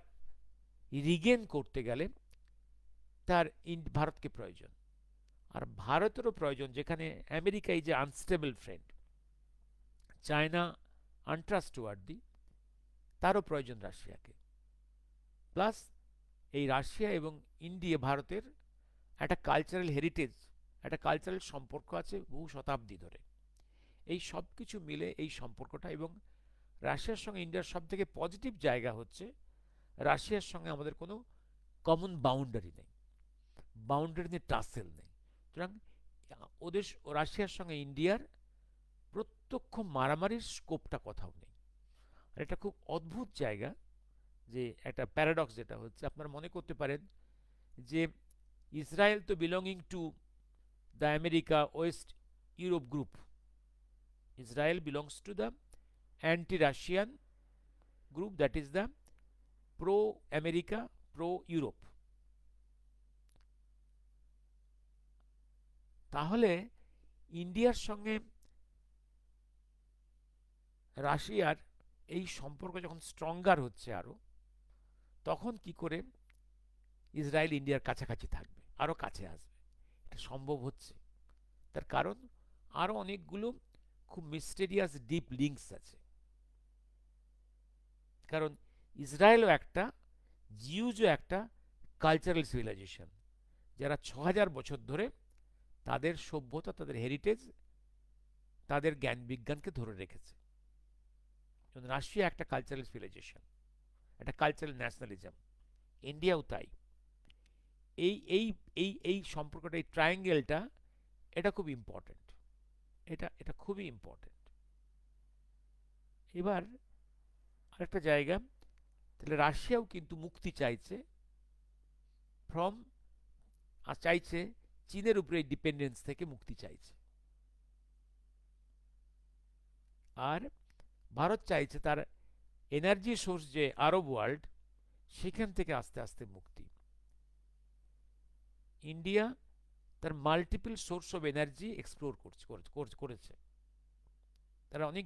রিগেন করতে গেলে তার ভারতকে প্রয়োজন। আর ভারতেরও প্রয়োজন, যেখানে America is a unstable friend, China untrustworthy, তারও প্রয়োজন রাশিয়াকে। প্লাস এই রাশিয়া এবং ইন্ডিয়া ভারতের একটা কালচারাল হেরিটেজ, একটা কালচারাল সম্পর্ক আছে বহু শতাব্দী ধরে। এই সব কিছু মিলে এই সম্পর্কটা, এবং রাশিয়ার সঙ্গে ইন্ডিয়ার সব থেকে পজিটিভ জায়গা হচ্ছে রাশিয়ার সঙ্গে আমাদের কোনো কমন বাউন্ডারি নেই, বাউন্ডারি নিয়ে টাসেল নেই। সুতরাং ওদের রাশিয়ার সঙ্গে ইন্ডিয়ার প্রত্যক্ষ মারামারির স্কোপটা কোথাও নেই। আর এটা খুব অদ্ভুত জায়গা, যে একটা প্যারাডক্স যেটা হচ্ছে, আপনারা মনে করতে পারেন যে ইসরায়েল তো belonging to the America West Europe group, Israel belongs to the anti Russian group, that is the pro America pro Europe. তাহলে ইন্ডিয়ার সঙ্গে রাশিয়ার এই সম্পর্ক যখন স্ট্রঙ্গার হচ্ছে আরো, তখন কি করে ইসরায়েল ইন্ডিয়ার কাছাকাছি থাকবে, আরো কাছে আসবে, এটা সম্ভব হচ্ছে। তার কারণ আরো অনেকগুলো খুব মিস্টেরিয়াস ডিপ লিঙ্কস আছে। কারণ ইসরায়েলও একটা, জিউজও একটা কালচারাল সিভিলাইজেশন, যারা 6000 বছর ধরে তাদের সভ্যতা, তাদের হেরিটেজ, তাদের জ্ঞান বিজ্ঞানকে ধরে রেখেছে। রাশিয়া একটা কালচারাল সিভিলাইজেশন, একটা কালচারাল ন্যাশনালিজম, ইন্ডিয়াও তাই। এই এই এই এই সম্পর্কটা, এই ট্রায়াঙ্গেলটা, এটা খুব ইম্পর্টেন্ট, এটা এটা খুবই ইম্পর্টেন্ট। এবার আরেকটা জায়গা, তাহলে রাশিয়াও কিন্তু মুক্তি চাইছে ফ্রম, আর চাইছে চীনের উপরে ডিপেন্ডেন্স থেকে মুক্তি চাইছে। আর ভারত চাইছে তার এনার্জি সোর্স যে আরব ওয়ার্ল্ড, সেখান থেকে আস্তে আস্তে মুক্তি। ইন্ডিয়া তার multiple source of energy explore করেছে। তারা অনেক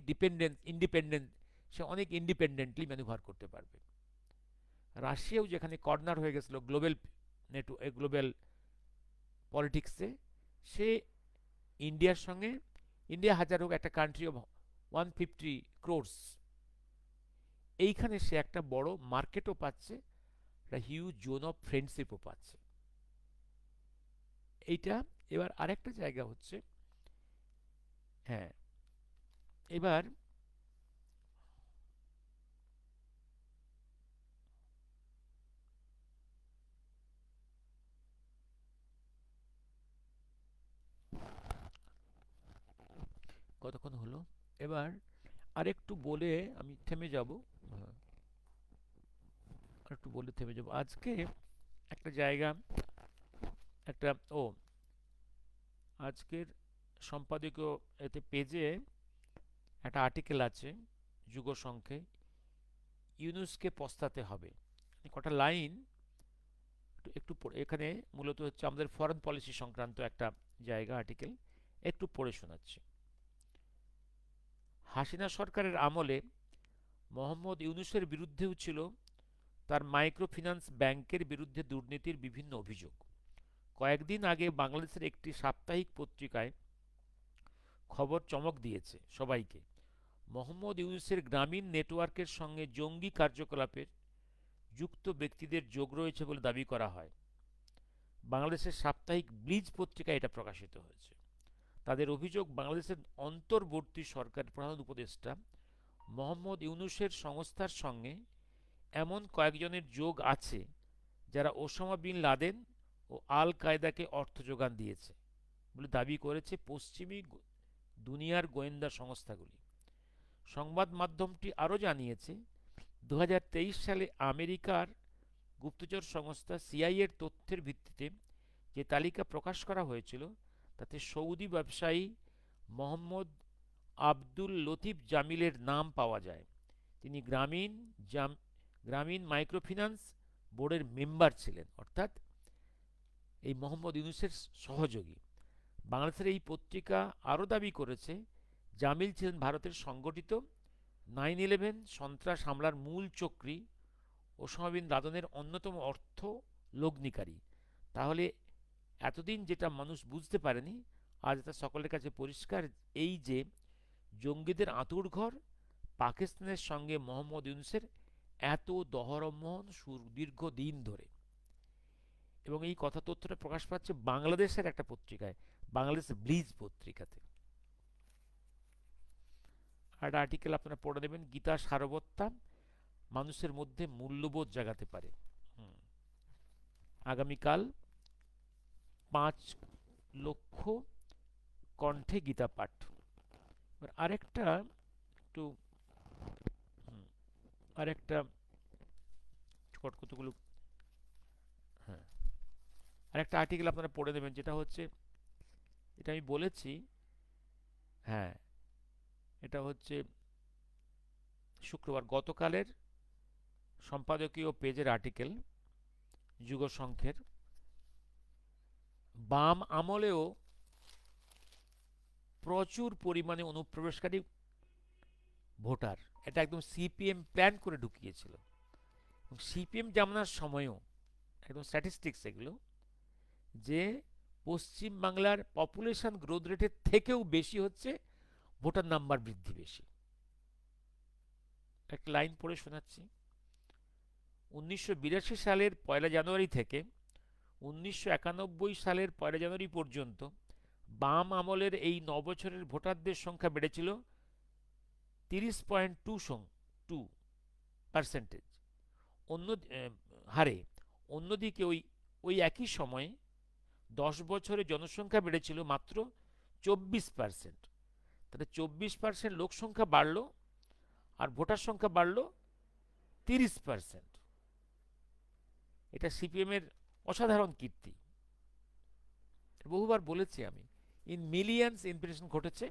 ইন্ডিপেন্ডেন্ট, সে অনেক ইন্ডিপেন্ডেন্টলি ম্যানুভার করতে পারবে। রাশিয়াও যেখানে কর্নার হয়ে গেছিল গ্লোবাল পলিটিক্সে, সে ইন্ডিয়ার সঙ্গে, ইন্ডিয়া হাজার হোক একটা কান্ট্রি অফ 150 crores, এইখানে সে একটা বড় মার্কেটও পাচ্ছে, একটা হিউজ জোন অফ ফ্রেন্ডশিপও পাচ্ছে। এইটা। এবার আরেকটা জায়গা হচ্ছে, হ্যাঁ, এবার কতক্ষণ হলো? এবার আরেকটু বলে আমি থেমে যাব। হ্যাঁ, আরেকটু বলে থেমে যাব। আজকে একটা জায়গা, একটা, ও, আজকের সম্পাদকীয় এতে পেজে একটা আর্টিকেল আছে যুগ সংখ্যে, ইউনুসকে পস্তাতে হবে। কটা লাইন একটু এখানে মূলত হচ্ছে আমাদের ফরেন পলিসি সংক্রান্ত একটা জায়গা, আর্টিকেল একটু পড়ে শোনাচ্ছি। হাসিনা সরকারের আমলে মোহাম্মদ ইউনুসের বিরুদ্ধেও ছিল তার মাইক্রো ফিন্যান্স ব্যাংকের বিরুদ্ধে দুর্নীতির বিভিন্ন অভিযোগ। কয়েকদিন আগে বাংলাদেশের একটি সাপ্তাহিক পত্রিকায় খবর চমক দিয়েছে সবাইকে। মোহাম্মদ ইউনুসের গ্রামীণ নেটওয়ার্কের সঙ্গে জঙ্গি কার্যকলাপের যুক্ত ব্যক্তিদের যোগ রয়েছে বলে দাবি করা হয়। বাংলাদেশের সাপ্তাহিক ব্লিজ পত্রিকায় এটা প্রকাশিত হয়েছে। তাদের অভিযোগ, বাংলাদেশের অন্তর্বর্তী সরকারের প্রধান উপদেষ্টা মোহাম্মদ ইউনুসের সংস্থার সঙ্গে এমন কয়েকজনের যোগ আছে যারা ওসামা বিন লাদেন ও আল কায়দাকে অর্থ যোগান দিয়েছে বলে দাবি করেছে পশ্চিমী দুনিয়ার গোয়েন্দা সংস্থাগুলি। সংবাদ মাধ্যমটি আরও জানিয়েছে, 2023 সালে আমেরিকার গুপ্তচর সংস্থা সিআইএর তথ্যের ভিত্তিতে যে তালিকা প্রকাশ করা হয়েছিল তাতে সৌদি ব্যবসায়ী মোহাম্মদ আব্দুল লতিফ জামিলের নাম পাওয়া যায়। তিনি গ্রামীণ মাইক্রোফিন্যান্স বোর্ডের মেম্বার ছিলেন, অর্থাৎ এই মোহাম্মদ ইউনুসের সহযোগী। বাংলাদেশের এই পত্রিকা আরও দাবি করেছে, জামিল ছিলেন ভারতের সংগঠিত 9/11 সন্ত্রাস হামলার মূল চক্রী ওসামা বিন লাদেনের অন্যতম অর্থ লগ্নিকারী। তাহলে এতদিন যেটা মানুষ বুঝতে পারেনি, আজ তা সকলের কাছে পরিষ্কার, এই যে জঙ্গিদের আঁতুড়ঘর পাকিস্তানের সঙ্গে মোহাম্মদ ইউনুসের এত দহরমোহন সুদীর্ঘ দিন ধরে। এবং এই কথা তথ্যটা প্রকাশ পাচ্ছে বাংলাদেশের একটা পত্রিকায়, বাংলাদেশ ব্লিজ পত্রিকাতে। একটা আর্টিকেল আপনারা পড়ে নেবেন, গীতা সারবত্তা মানুষের মধ্যে মূল্যবোধ জাগাতে পারে। আগামীকাল 5 লক্ষ কণ্ঠে গীতা পাঠ। আরেকটা একটু, আরেকটা কতগুলো, হ্যাঁ, আরেকটা আর্টিকেল আপনারা পড়ে নেবেন, যেটা হচ্ছে, এটা আমি বলেছি, হ্যাঁ, এটা হচ্ছে শুক্রবার গতকালের সম্পাদকীয় পেজের আর্টিকেল যুগ সংখ্যের। বাম আমলেও প্রচুর পরিমাণে অনুপ্রবেশকারী ভোটার, এটা একদম সিপিএম প্ল্যান করে ঢুকিয়েছিল। সিপিএম জামানার সময়ও একদম স্ট্যাটিস্টিক্স এগুলো, যে পশ্চিম বাংলার পপুলেশন গ্রোথ রেটের থেকেও বেশি হচ্ছে ভোটার নাম্বার বৃদ্ধি বেশি। একটা লাইন পড়ে শোনাচ্ছি। 1982 সালের 1 জানুয়ারি থেকে 1991 সালের 1 জানুয়ারি পর্যন্ত বাম আমলের এই 9 বছরের ভোটারদের সংখ্যা বেড়েছিল 30.2% অন্য হারে। অন্যদিকে ওই ওই একই সময়ে 10 বছরে জনসংখ্যা বেড়েছিল মাত্র 24%। তাহলে 24% লোক সংখ্যা বাড়লো আর ভোটার সংখ্যা বাড়লো 30%। এটা সিপিএম এর অসাধারণ কীর্তি। বহুবার বলেছি আমি, ইন মিলিয়ন্স ইনফ্লেশন ঘটেছে,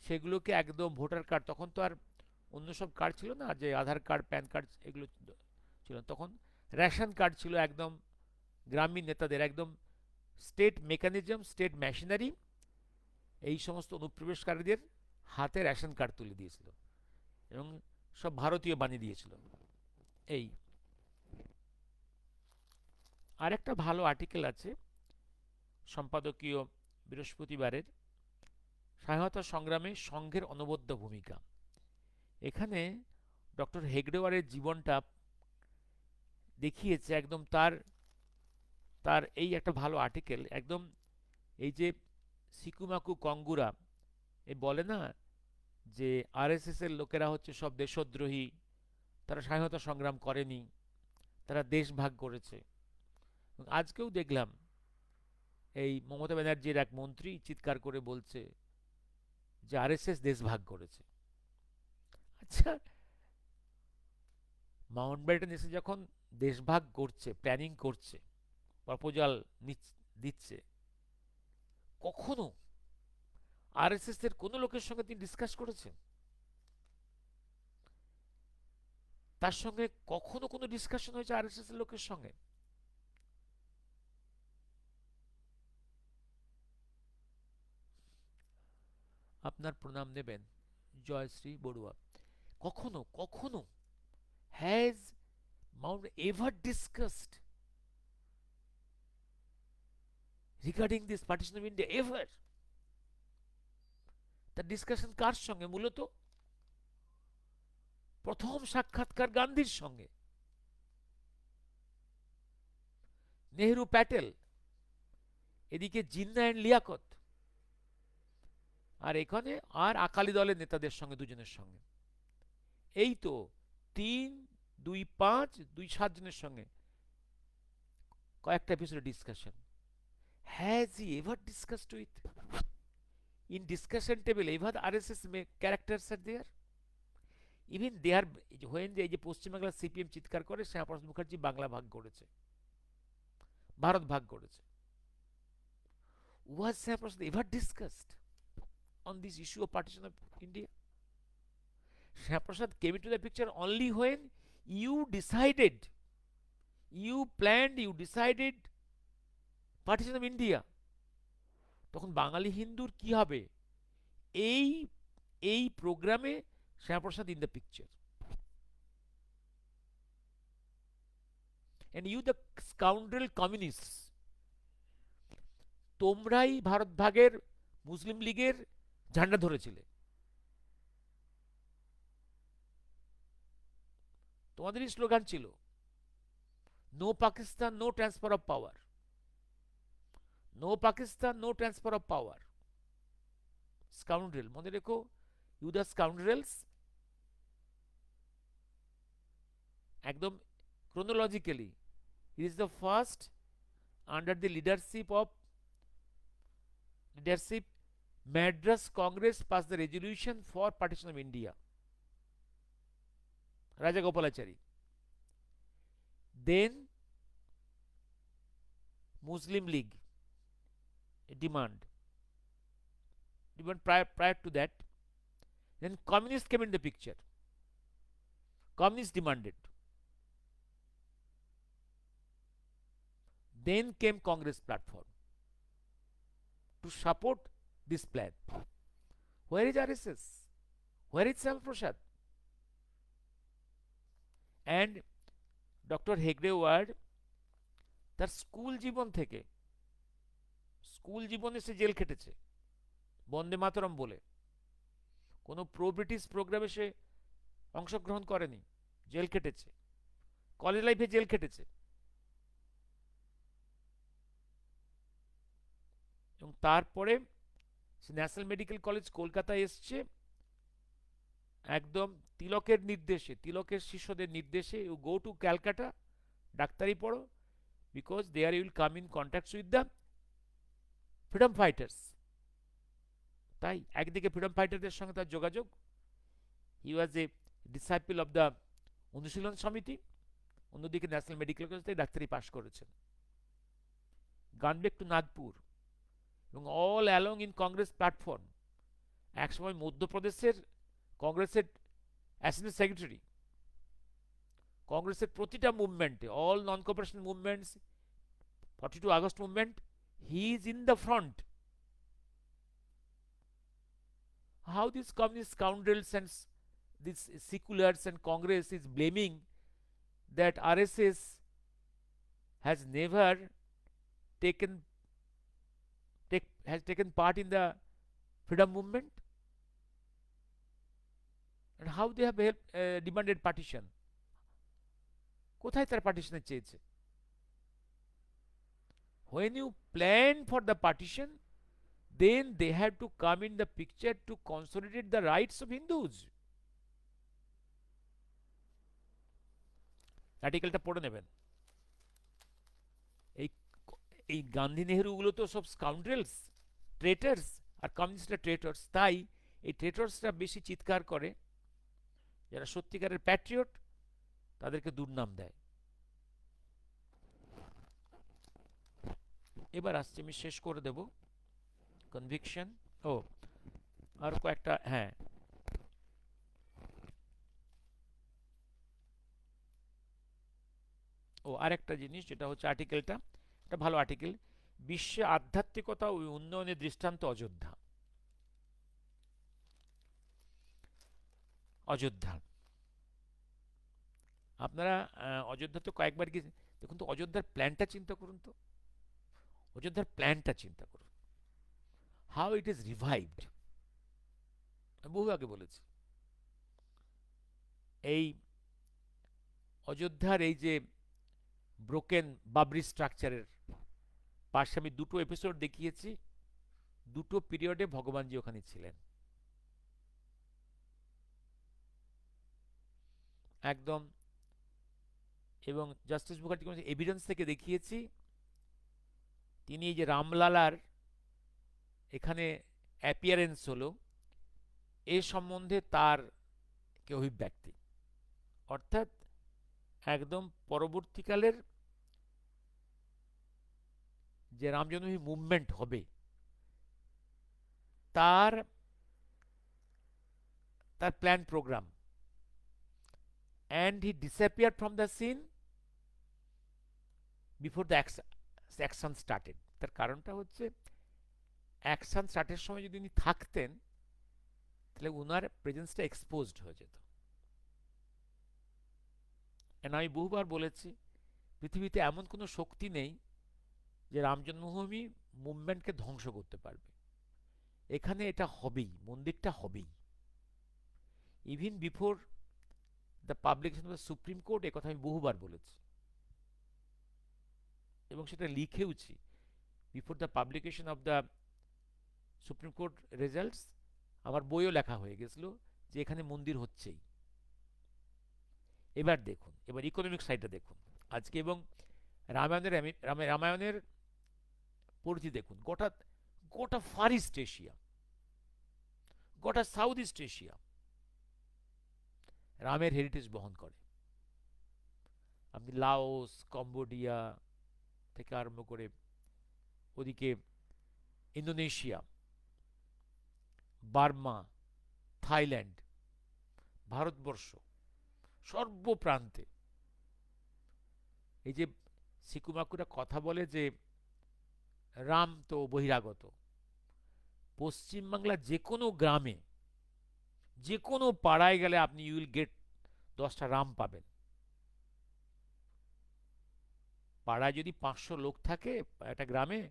সেগুলোকে একদম ভোটার কার্ড, তখন তো আর অন্য সব কার্ড ছিল না, যে আধার কার্ড, প্যান কার্ড এগুলো ছিল, তখন রেশন কার্ড ছিল একদম গ্রামীণ নেতাদের, একদম স্টেট মেকানিজম, স্টেট মেশিনারি এই সমস্ত অনুপ্রবেশকারীদের হাতে রেশন কার্ড তুলে দিয়েছিল এবং সব ভারতীয় বানিয়ে দিয়েছিল। এই আর একটা ভালো আর্টিকেল আছে সম্পাদকীয় বৃহস্পতিবারের, স্বাধীনতা সংগ্রামে সংঘের অনবদ্য ভূমিকা। এখানে ডক্টর হেগডেওয়ারের জীবনটা দেখিয়েছে একদম। তার তার এই একটা ভালো আর্টিকেল একদম। এই যে সিকুমাকু কঙ্গুরা এ বলে না যে আরএসএস এর লোকেরা হচ্ছে সব দেশদ্রোহী, তারা স্বাধীনতা সংগ্রাম করেনি, তারা দেশ ভাগ করেছে। আজকেও দেখলাম এই মমতা ব্যানার্জির এক মন্ত্রী চিৎকার করে বলছে যে আরএসএস দেশ ভাগ করেছে। আচ্ছা, মাউন্ট ব্যাটেন এসে যখন দেশ ভাগ করছে, প্ল্যানিং করছে, প্রপোজাল দিচ্ছে, কখনো আরএসএস এর কোন লোকের সঙ্গে তিনি ডিসকাস করেছেন? তার সঙ্গে কখনো কোনো ডিসকাশন হয়েছে আরএসএস এর লোকের সঙ্গে? আপনার প্রণাম নেবেন জয়শ্রী বড়ুয়া। কখনো কখনো has Mount ever discussed regarding this partition of India? Ever? তার ডিসকাশন কার সঙ্গে? মূলত প্রথম সাক্ষাৎকার গান্ধীর সঙ্গে, নেহরু প্যাটেল, এদিকে জিন্না এন্ড লিয়াকত, আর এখানে আর আকালি দলের নেতাদের সঙ্গে, দুজনের সঙ্গে। এই তো 3, 2, 5, 2, 7 জনের সঙ্গে কয়েকটা এপিসোডে discussion. Has he ever discussed with in discussion table ever RSS characters are there? Even they are, when এই যে পশ্চিমবাংলা সিপিএম চিৎকার করে শ্যামাপ্রসাদ মুখার্জি বাংলা ভাগ করেছে, ভারত ভাগ করেছে, was Shyamaprasad ever discussed on this issue of partition of India? Shyaprasad came into the picture only when you decided, you planned, you decided partition of India. তখন বাঙালি হিন্দুর কি হবে? এই এই প্রোগ্রামে Shyamaprasad in the picture. and you the scoundrel communists, তোমরাই ভারত ভাগের মুসলিম লীগের ঝান্ডা ধরেছিলে, তোমাদেরই স্লোগান ছিল no Pakistan, no transfer of power, no Pakistan, no transfer of power. Scoundrel, মনে রেখো, ইউ দ্য স্কাউন্ড্রেলস। একদম chronologically, it is the first under the leadership Madras Congress passed the resolution for partition of India, Raja Gopalachari. Then Muslim League demand prior to that. Then communists came in the picture. Communists demanded. Then came Congress platform to support this plan. Where is RSS? Where is Shyaprasad? And doctor হেগডেওয়ার তার স্কুল জীবন থেকে, স্কুল জীবনে সে জেল খেটেছে বন্দে মাতরম বলে, কোনো প্রো ব্রিটিশ প্রোগ্রামে সে অংশগ্রহণ করেনি, জেল খেটেছে, কলেজ লাইফে জেল খেটেছে, এবং তারপরে সে ন্যাশনাল মেডিকেল কলেজ কলকাতায় এসছে একদম তিলকের নির্দেশে, তিলকের শিষ্যদের নির্দেশে, ইউ গো টু ক্যালকাটা, ডাক্তারি পড়ো, because there you will come in contact with the freedom fighters. তাই একদিকে ফ্রিডম ফাইটারদের সঙ্গে তার যোগাযোগ, he was a disciple of the Anushilan Samiti, অন্যদিকে ন্যাশনাল মেডিকেল কলেজ থেকে ডাক্তারি পাশ করেছেন। গানবেক টু নাগপুর এবং all along in Congress platform. একসময় মধ্যপ্রদেশের কংগ্রেসের অ্যাসিস্ট্যান্ট সেক্রেটারি, কংগ্রেসের প্রতিটা মুভমেন্টে, all non cooperation movements, 42 August movement, He is in the front. How these communist scoundrels and these seculars and Congress is blaming that RSS has never taken has taken part in the freedom movement, and how they have demanded partition. কোথায় তার পার্টিশনের চেয়েছে? When you plan for the partition, then they have to come in the picture to consolidate the rights of Hindus. আর্টিকেলটা পড়ে নেবেন। এই এই গান্ধী নেহরুগুলো তো সব স্কাউন্ড্রেলস, ট্রেটার্স, আর কমিউনিস্টরা ট্রেটার্স। তাই এই ট্রেটার্সরা বেশি চিৎকার করে, যারা সত্যিকারের প্যাট্রিয়ট তাদেরকে দুর্নাম দেয়। এবার আসছে, আমি শেষ করে দেব। কনভিকশন, ও আর কয়েকটা, হ্যাঁ, ও আরেকটা জিনিস যেটা হচ্ছে আর্টিকেলটা, একটা ভালো আর্টিকেল, বিশ্বে আধ্যাত্মিকতা ও উন্নয়নের দৃষ্টান্ত অযোধ্যা। অযোধ্যা, আপনারা অযোধ্যা তো কয়েকবার গিয়ে দেখুন তো, অযোধ্যার প্ল্যানটা চিন্তা করুন তো, অযোধ্যার প্ল্যানটা চিন্তা করুন, হাউ ইট ইজ রিভাইভড। বহু আগে বলেছি, এই অযোধ্যার এই যে ব্রোকেন বাবরি স্ট্রাকচারের পাশে আমি দুটো এপিসোড দেখিয়েছি, দুটো পিরিয়ডে ভগবানজি ওখানে ছিলেন। একদম, এবং জাস্টিস মুখার্জি কোনো এভিডেন্স থেকে দেখিয়েছি, তিনি এই যে রামলালার এখানে অ্যাপিয়ারেন্স হলো, এ সম্বন্ধে তার কে অভিব্যক্তি, অর্থাৎ একদম পরবর্তীকালের যে রাম জন্মভূমি মুভমেন্ট হবে, তার তার plan programme, and he disappear from the scene before the action started. তার কারণটা হচ্ছে, অ্যাকশন স্টার্টের সময় যদি উনি থাকতেন, তাহলে উনার প্রেজেন্সটা এক্সপোজড হয়ে যেত। আমি বহুবার বলেছি, পৃথিবীতে এমন কোনো শক্তি নেই যে রাম জন্মভূমি মুভমেন্টকে ধ্বংস করতে পারবে। এখানে এটা হবেই, মন্দিরটা হবেই। Even before the publication of the supreme court, এ কথা আমি বহুবার বলেছি এবং সেটা লিখেওছি। Before the publication of the supreme court results, আমার বইও লেখা হয়ে গেছিল যে এখানে মন্দির হচ্ছেই। এবার দেখুন, এবার ইকোনমিক সাইডটা দেখুন আজকে, এবং রামায়ণের রামায়ণের পরিধি দেখুন। গোটা গোটা ফার ইস্ট এশিয়া, গোটা সাউথ ইস্ট এশিয়া রামের হেরিটেজ বহন করে। আপনি লাওস, কম্বোডিয়া থেকে আরম্ভ করে ওদিকে ইন্দোনেশিয়া, বার্মা, থাইল্যান্ড, ভারতবর্ষ, সর্বপ্রান্তে এই যে সিকুমাকুরা কথা বলে যে রাম তো বহিরাগত, পশ্চিমবাংলার যে কোনো গ্রামে, যে কোনো পাড়ায় গেলে আপনি ইউ উইল গেট 10টা রাম পাবেন। পাড়ায় যদি 500 লোক থাকে একটা গ্রামে,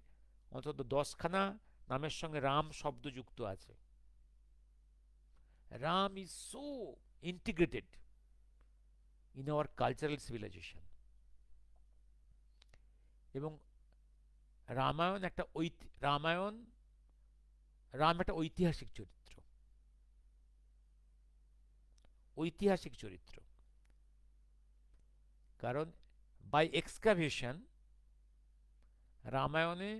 অন্তত 10খানা নামের সঙ্গে রাম শব্দ যুক্ত আছে। Ram is so integrated in our cultural civilisation. এবং রামায়ণ একটা রাম একটা ঐতিহাসিক চরিত্র, ঐতিহাসিক চরিত্র। কারণ বাই এক্সকাভেশন রামায়ণে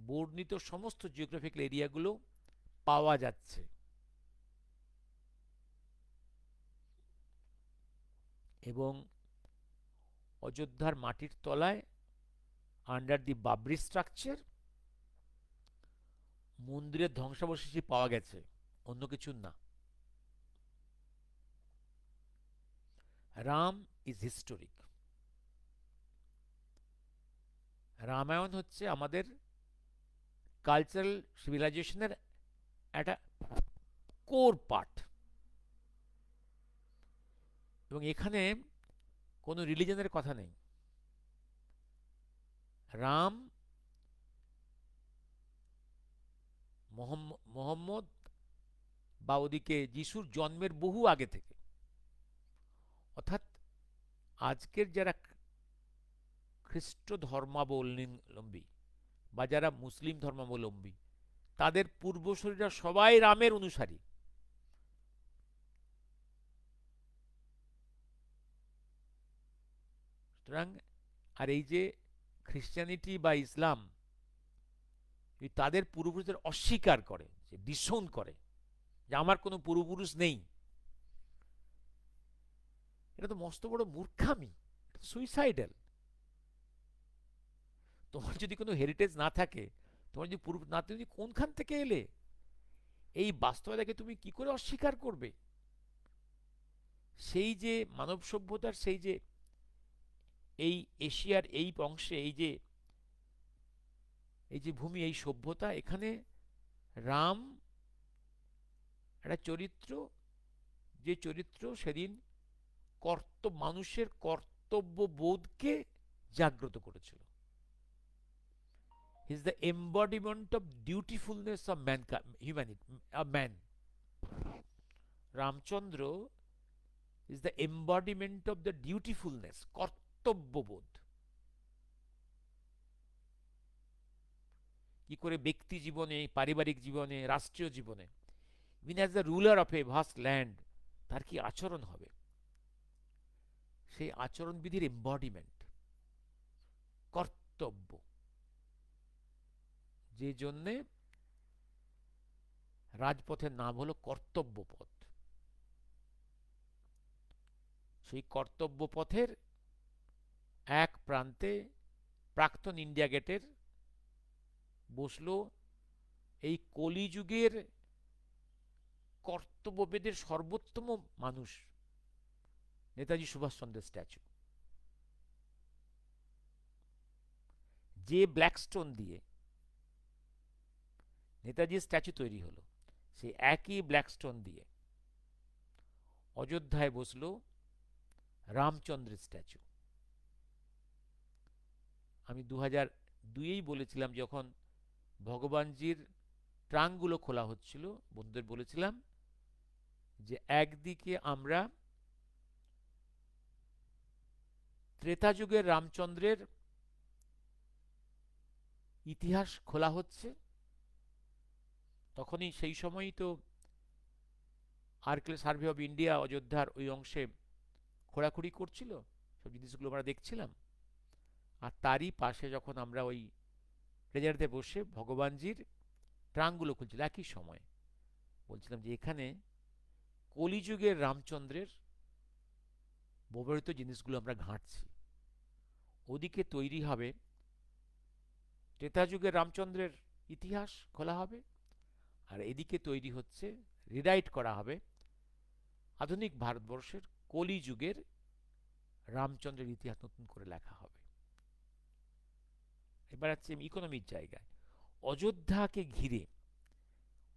বর্ণিত সমস্ত জিওগ্রাফিক্যাল এরিয়াগুলো পাওয়া যাচ্ছে। এবং অযোধ্যার মাটির তলায়, আন্ডার দি বাবরি স্ট্রাকচার, মন্দিরের ধ্বংসাবশেষই পাওয়া গেছে, অন্য কিছু না। Ram is historic. রামায়ণ হচ্ছে আমাদের কালচারাল সিভিলাইজেশনের একটা কোর পার্ট। এবং এখানে কোনো রিলিজনের কথা নেই। রাম, মোহাম্মদ বা ওদিকে যিশুর জন্মের বহু আগে থেকে, অর্থাৎ আজকের যারা খ্রিস্ট ধর্মাবলম্বী বা যারা মুসলিম ধর্মাবলম্বী, তাদের পূর্বসূরীরা সবাই রামের অনুসারী। সুতরাং আর এই যে খ্রিস্টানিটি বা ইসলাম তাদের পূর্বপুরুষদের অস্বীকার করে, যে ডিসোন করে যে আমার কোনো পূর্বপুরুষ নেই, এটা তো মস্ত বড় মূর্খামি, এটা তো সুইসাইডাল। তোমার যদি কোনো হেরিটেজ না থাকে, তোমার যদি পূর্ব না, তুমি কোনখান থেকে এলে, এই বাস্তবতাকে তুমি কি করে অস্বীকার করবে? সেই যে মানব সভ্যতার সেই যে এই এশিয়ার এই অংশে এই যে ভূমি, এই সভ্যতা, এখানে রাম একটা চরিত্র, যে চরিত্র সেদিন মানুষের কর্তব্য বোধকে জাগ্রত করেছিল। He is the embodiment of dutifulness of man, humanity, of man. Ramchandra is the embodiment of the dutifulness, কর্তব্যবোধ। কি করে ব্যক্তি জীবনে, পারিবারিক জীবনে, রাষ্ট্রীয় জীবনে, even as the ruler of a vast land, তার কি আচরণ হবে, সেই আচরণবিধির এম্বডিমেন্ট, কর্তব্য, যে জন্যে রাজপথের নাম হলো কর্তব্য পথ। সেই কর্তব্য পথের এক প্রান্তে প্রাক্তন ইন্ডিয়া গেটের বসলো এই কলিযুগের কর্তব্যবেদের সর্বোত্তম মানুষ, নেতাজি সুভাষচন্দ্রের স্ট্যাচু। যে ব্ল্যাকস্টোন দিয়ে নেতাজির স্ট্যাচু তৈরি হলো, সেই একই ব্ল্যাকস্টোন দিয়ে অযোধ্যায় বসলো রামচন্দ্রের স্ট্যাচু। আমি 2002-এই বলেছিলাম, যখন ভগবানজির ট্রাঙ্কগুলো খোলা হচ্ছিল, বন্ধুদের বলেছিলাম যে একদিকে আমরা ত্রেতা যুগের রামচন্দ্রের ইতিহাস খোলা হচ্ছে, তখনই সেই সময়ই তো আর্কিওলজিক্যাল সার্ভে অফ ইন্ডিয়া অযোধ্যার ওই অংশে খোঁড়াখুড়ি করছিল, সব জিনিসগুলো আমরা দেখছিলাম। আর তারই পাশে যখন আমরা ওই ট্রেজারতে বসে ভগবানজির ট্রাঙ্কগুলো খুলছিল, একই সময় বলছিলাম যে এখানে কলিযুগের রামচন্দ্রের ব্যবহৃত জিনিসগুলো আমরা ঘাঁটছি। ওদিকে তৈরি হবে ত্রেতা যুগের রামচন্দ্রের ইতিহাস খোলা হবে, আর এদিকে তৈরি হচ্ছে, রিরাইট করা হবে আধুনিক ভারতবর্ষের কলিযুগের রামচন্দ্রের ইতিহাস, নতুন করে লেখা হবে। এবার হচ্ছে ইকোনমির জায়গায় অযোধ্যাকে ঘিরে,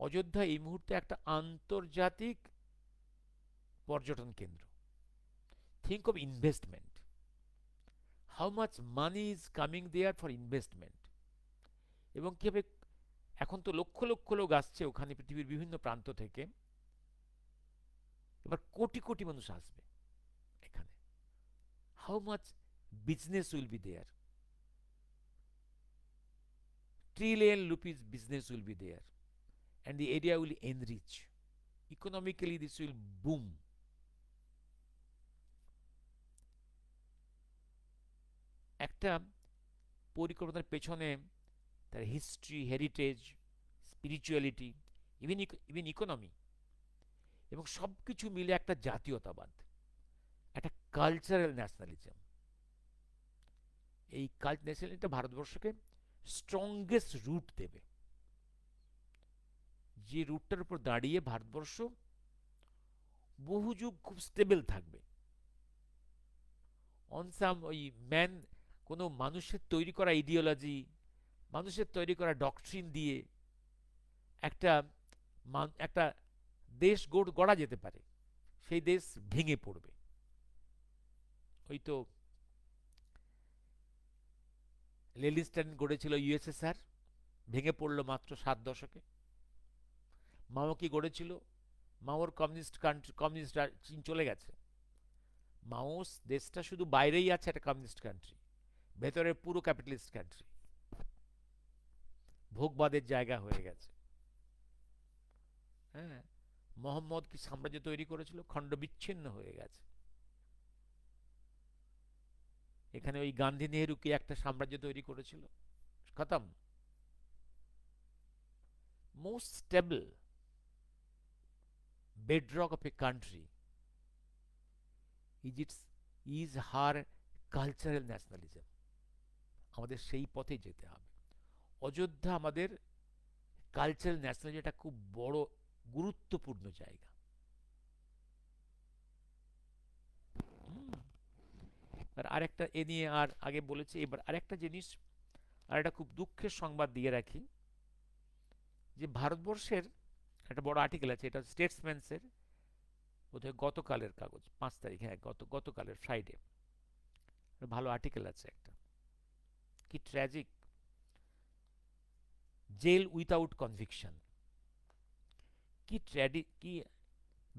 অযোধ্যা এই মুহূর্তে একটা আন্তর্জাতিক পর্যটন কেন্দ্র। Think of investment, how much money is coming there for investment, এবং কিভাবে এখন তো লক্ষ লক্ষ লোক আসছে ওখানে পৃথিবীর বিভিন্ন প্রান্ত থেকে, এবার কোটি কোটি মানুষ আসবে এখানে। How much business will be there, trillion rupees business will be there, and the area will enrich economically, this will boom. একটা পরিকল্পনার পেছনে তার history, heritage, spirituality, even economy, এবং সবকিছু মিলে একটা জাতীয়তাবাদ, একটা কালচারাল ন্যাশনালিজম। এই ন্যাশনালিজমটা ভারতবর্ষকে স্ট্রংগেস্ট রুট দেবে, যে রুটটার উপর দাঁড়িয়ে ভারতবর্ষ বহু যুগ খুব স্টেবল থাকবে। অন সাম ওই ম্যান, কোনো মানুষের তৈরি করা ইডিওলজি মানুষের তৈরি করা ডকট্রিন দিয়ে একটা একটা দেশ গড়া যেতে পারে, সেই দেশ ভেঙে পড়বে। ওই তো লেলিস্ট্যান গড়েছিল ইউএসএসআর, ভেঙে পড়লো মাত্র 7 দশকে। মাও কি গড়েছিল? মাওর কমিউনিস্ট কান্ট্রি, কমিউনিস্ট চীন চলে গেছে। মাও দেশটা শুধু বাইরেই আছে একটা কমিউনিস্ট কান্ট্রি, ভেতরে পুরো ক্যাপিটালিস্ট কান্ট্রি, ভোগবাদের জায়গা হয়ে গেছে। হ্যাঁ, মোহাম্মদ কি সাম্রাজ্য তৈরি করেছিল? খণ্ড বিচ্ছিন্ন হয়ে গেছে। এখানে ওই গান্ধী নেহেরু কি একটা সাম্রাজ্য তৈরি করেছিল? খতম। Most stable bedrock of a country is her cultural nationalism. আমাদের সেই পথে যেতে হবে। অযোধ্যা আমাদের কালচারাল ন্যাশনালিজম, এটা খুব বড় গুরুত্বপূর্ণ জায়গা। আর আরেকটা এ নিয়ে আর আগে বলেছি, এবার আরেকটা জিনিস, আর একটা খুব দুঃখের সংবাদ দিয়ে রাখি, যে ভারতবর্ষের একটা বড় আর্টিকেল আছে, এটা স্টেটসম্যানসের বোধহয় গতকালের কাগজ, 5 তারিখ, হ্যাঁ গতকালের ফ্রাইডে, ভালো আর্টিকেল আছে একটা। কি ট্র্যাজিক, জেল উইথাউট কনভিকশন। কি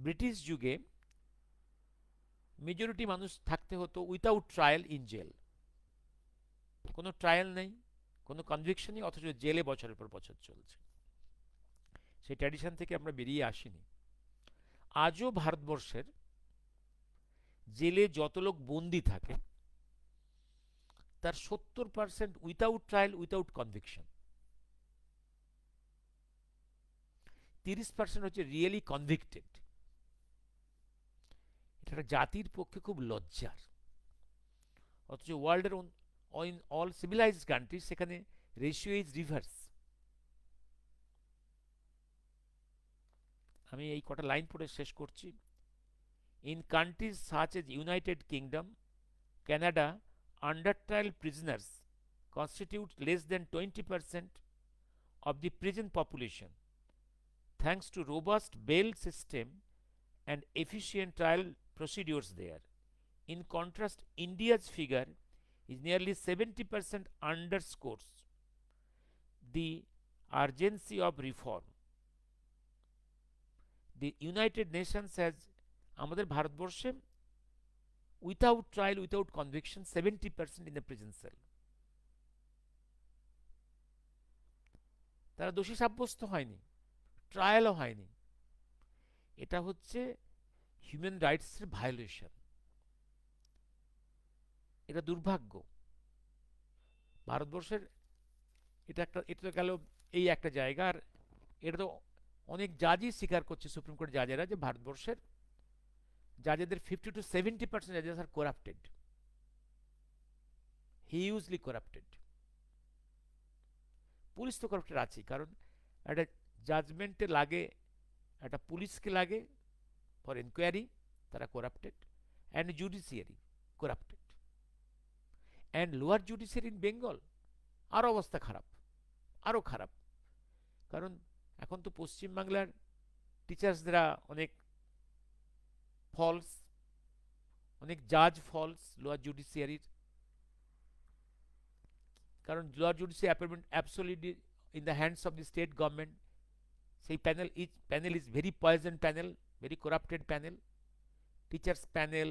ব্রিটিশ যুগে মেজরিটি মানুষ থাকতে হতো উইথাউট ট্রায়াল ইন জেল। কোনো ট্রায়াল নেই, কোনো কনভিকশন নেই, অথচ জেলে বছরের পর বছর চলছে। সেই ট্র্যাডিশন থেকে আমরা বেরিয়ে আসিনি। আজও ভারতবর্ষের জেলে যত লোক বন্দি থাকে তার 70% উইথাউট ট্রায়াল, উইথাউট কনভিকশন। 30% হচ্ছে রিয়েলি কনভিক্টেড। এটা জাতির পক্ষে খুব লজ্জার। অথচ ওয়ার্ল্ডের ইন অল সিভিলাইজড কান্ট্রি সেখানে রেশিও ইজ রিভার্স। আমি এই কটা লাইন পড়ে শেষ করছি। In countries such as United kingdom, Canada, under trial prisoners constitute less than 20% of the prison population, thanks to robust bail system and efficient trial procedures there. In contrast, India's figure is nearly 70%, underscores the urgency of reform. The United Nations has, আমাদের ভারতবর্ষে without trial, without conviction 70% in the prison cell. তারা দোষী সাব্যস্ত হয়নি, ট্রায়ালও হয়নি। এটা হচ্ছে হিউম্যান রাইটসের ভায়োলেশন। এটা দুর্ভাগ্য ভারতবর্ষের। এটা তো গেল এই একটা জায়গা। আর এটা তো অনেক জাজই স্বীকার করছে, সুপ্রিম কোর্টের জাজেরা, যে ভারতবর্ষের জাজেদের 50 to 70% জাজেস are corrupted, hugely corrupted. Police তো করাপ্টেড আছেই, কারণ একটা জাজমেন্টে লাগে, একটা পুলিশকে লাগে ফর এনকোয়ারি, তারা corrupted, and judiciary corrupted, and lower judiciary in Bengal আরও অবস্থা খারাপ, আরও খারাপ। কারণ এখন তো পশ্চিমবাংলার টিচার্সরা অনেক ফলস, অনেক জাজ ফলস লোয়ার জুডিশিয়ারির। কারণ lower judiciary appointment absolutely in the hands of the state government. সেই panel is very poison panel, very corrupted panel. Teachers panel,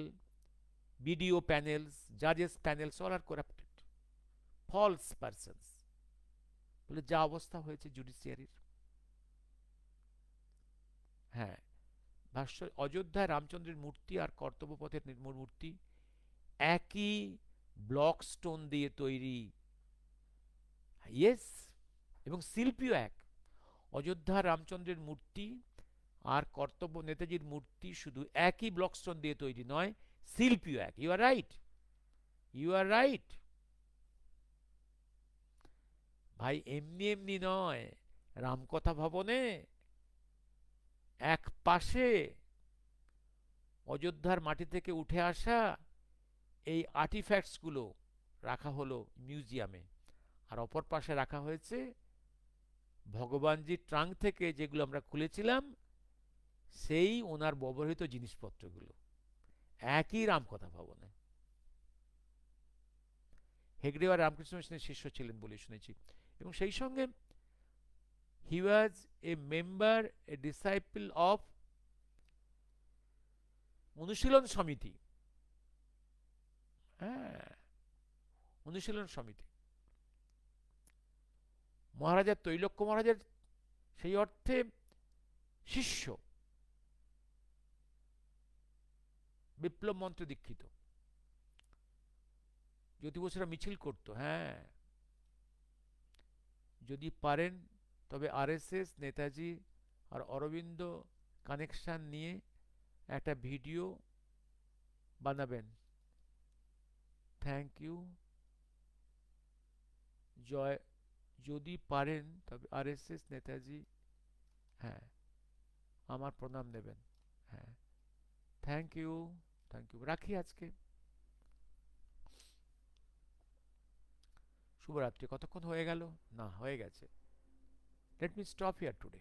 BDO panels, জাজেস panels, all are corrupted, false persons. বলে যা অবস্থা হয়েছে জুডিশিয়ারির। হ্যাঁ, ভাষ্য, অযোধ্যায় রামচন্দ্রের মূর্তি আর কর্তব্যপথের মূর্তি একই ব্লক স্টোন দিয়ে তৈরি। ইয়েস, এবং শিল্পীও এক। অযোধ্যা রামচন্দ্রের মূর্তি আর কর্তব্য নেতাজির মূর্তি শুধু একই ব্লক স্টোন দিয়ে তৈরি নয়, শিল্পীও এক। You are right, you are right ভাই। এমনি এমনি নয়। রামকথা ভবনে এক পাশে অযোধ্যার মাটি থেকে উঠে আসা এই আর্টিফ্যাক্টসগুলো রাখা হলো মিউজিয়ামে, আর অপর পাশে রাখা হয়েছে ভগবানজির ট্রাঙ্ক থেকে যেগুলো আমরা খুলেছিলাম সেই ওনার ব্যবহৃত জিনিসপত্রগুলো, একই রামকথা ভবনে। হেগড়েওয়ার রামকৃষ্ণ মিশনের শিষ্য ছিলেন বলে শুনেছি। এবং সেই সঙ্গে he was a member, a disciple of Anushilan Samiti. হ্যাঁ, অনুশীলন সমিতি মহারাজা তৈলক্য মহারাজের সেই অর্থে শিষ্য, বিপ্লব মন্ত্রে দীক্ষিত। জ্যোতি বসুরা মিছিল করত। হ্যাঁ, যদি পারেন তবে আরএসএস, নেতাজি আর অরবিন্দ কানেকশন নিয়ে একটা ভিডিও বানাবেন। থ্যাংক ইউ জয়, যদি পারেন তবে আরএসএস, নেতাজি, হ্যাঁ, আমার প্রণাম নেবেন। হ্যাঁ, থ্যাংক ইউ, থ্যাংক ইউ, রাখি আজকে। শুভরাত্রি। কতক্ষণ হয়ে গেল? না, হয়ে গেছে। Let me stop here today.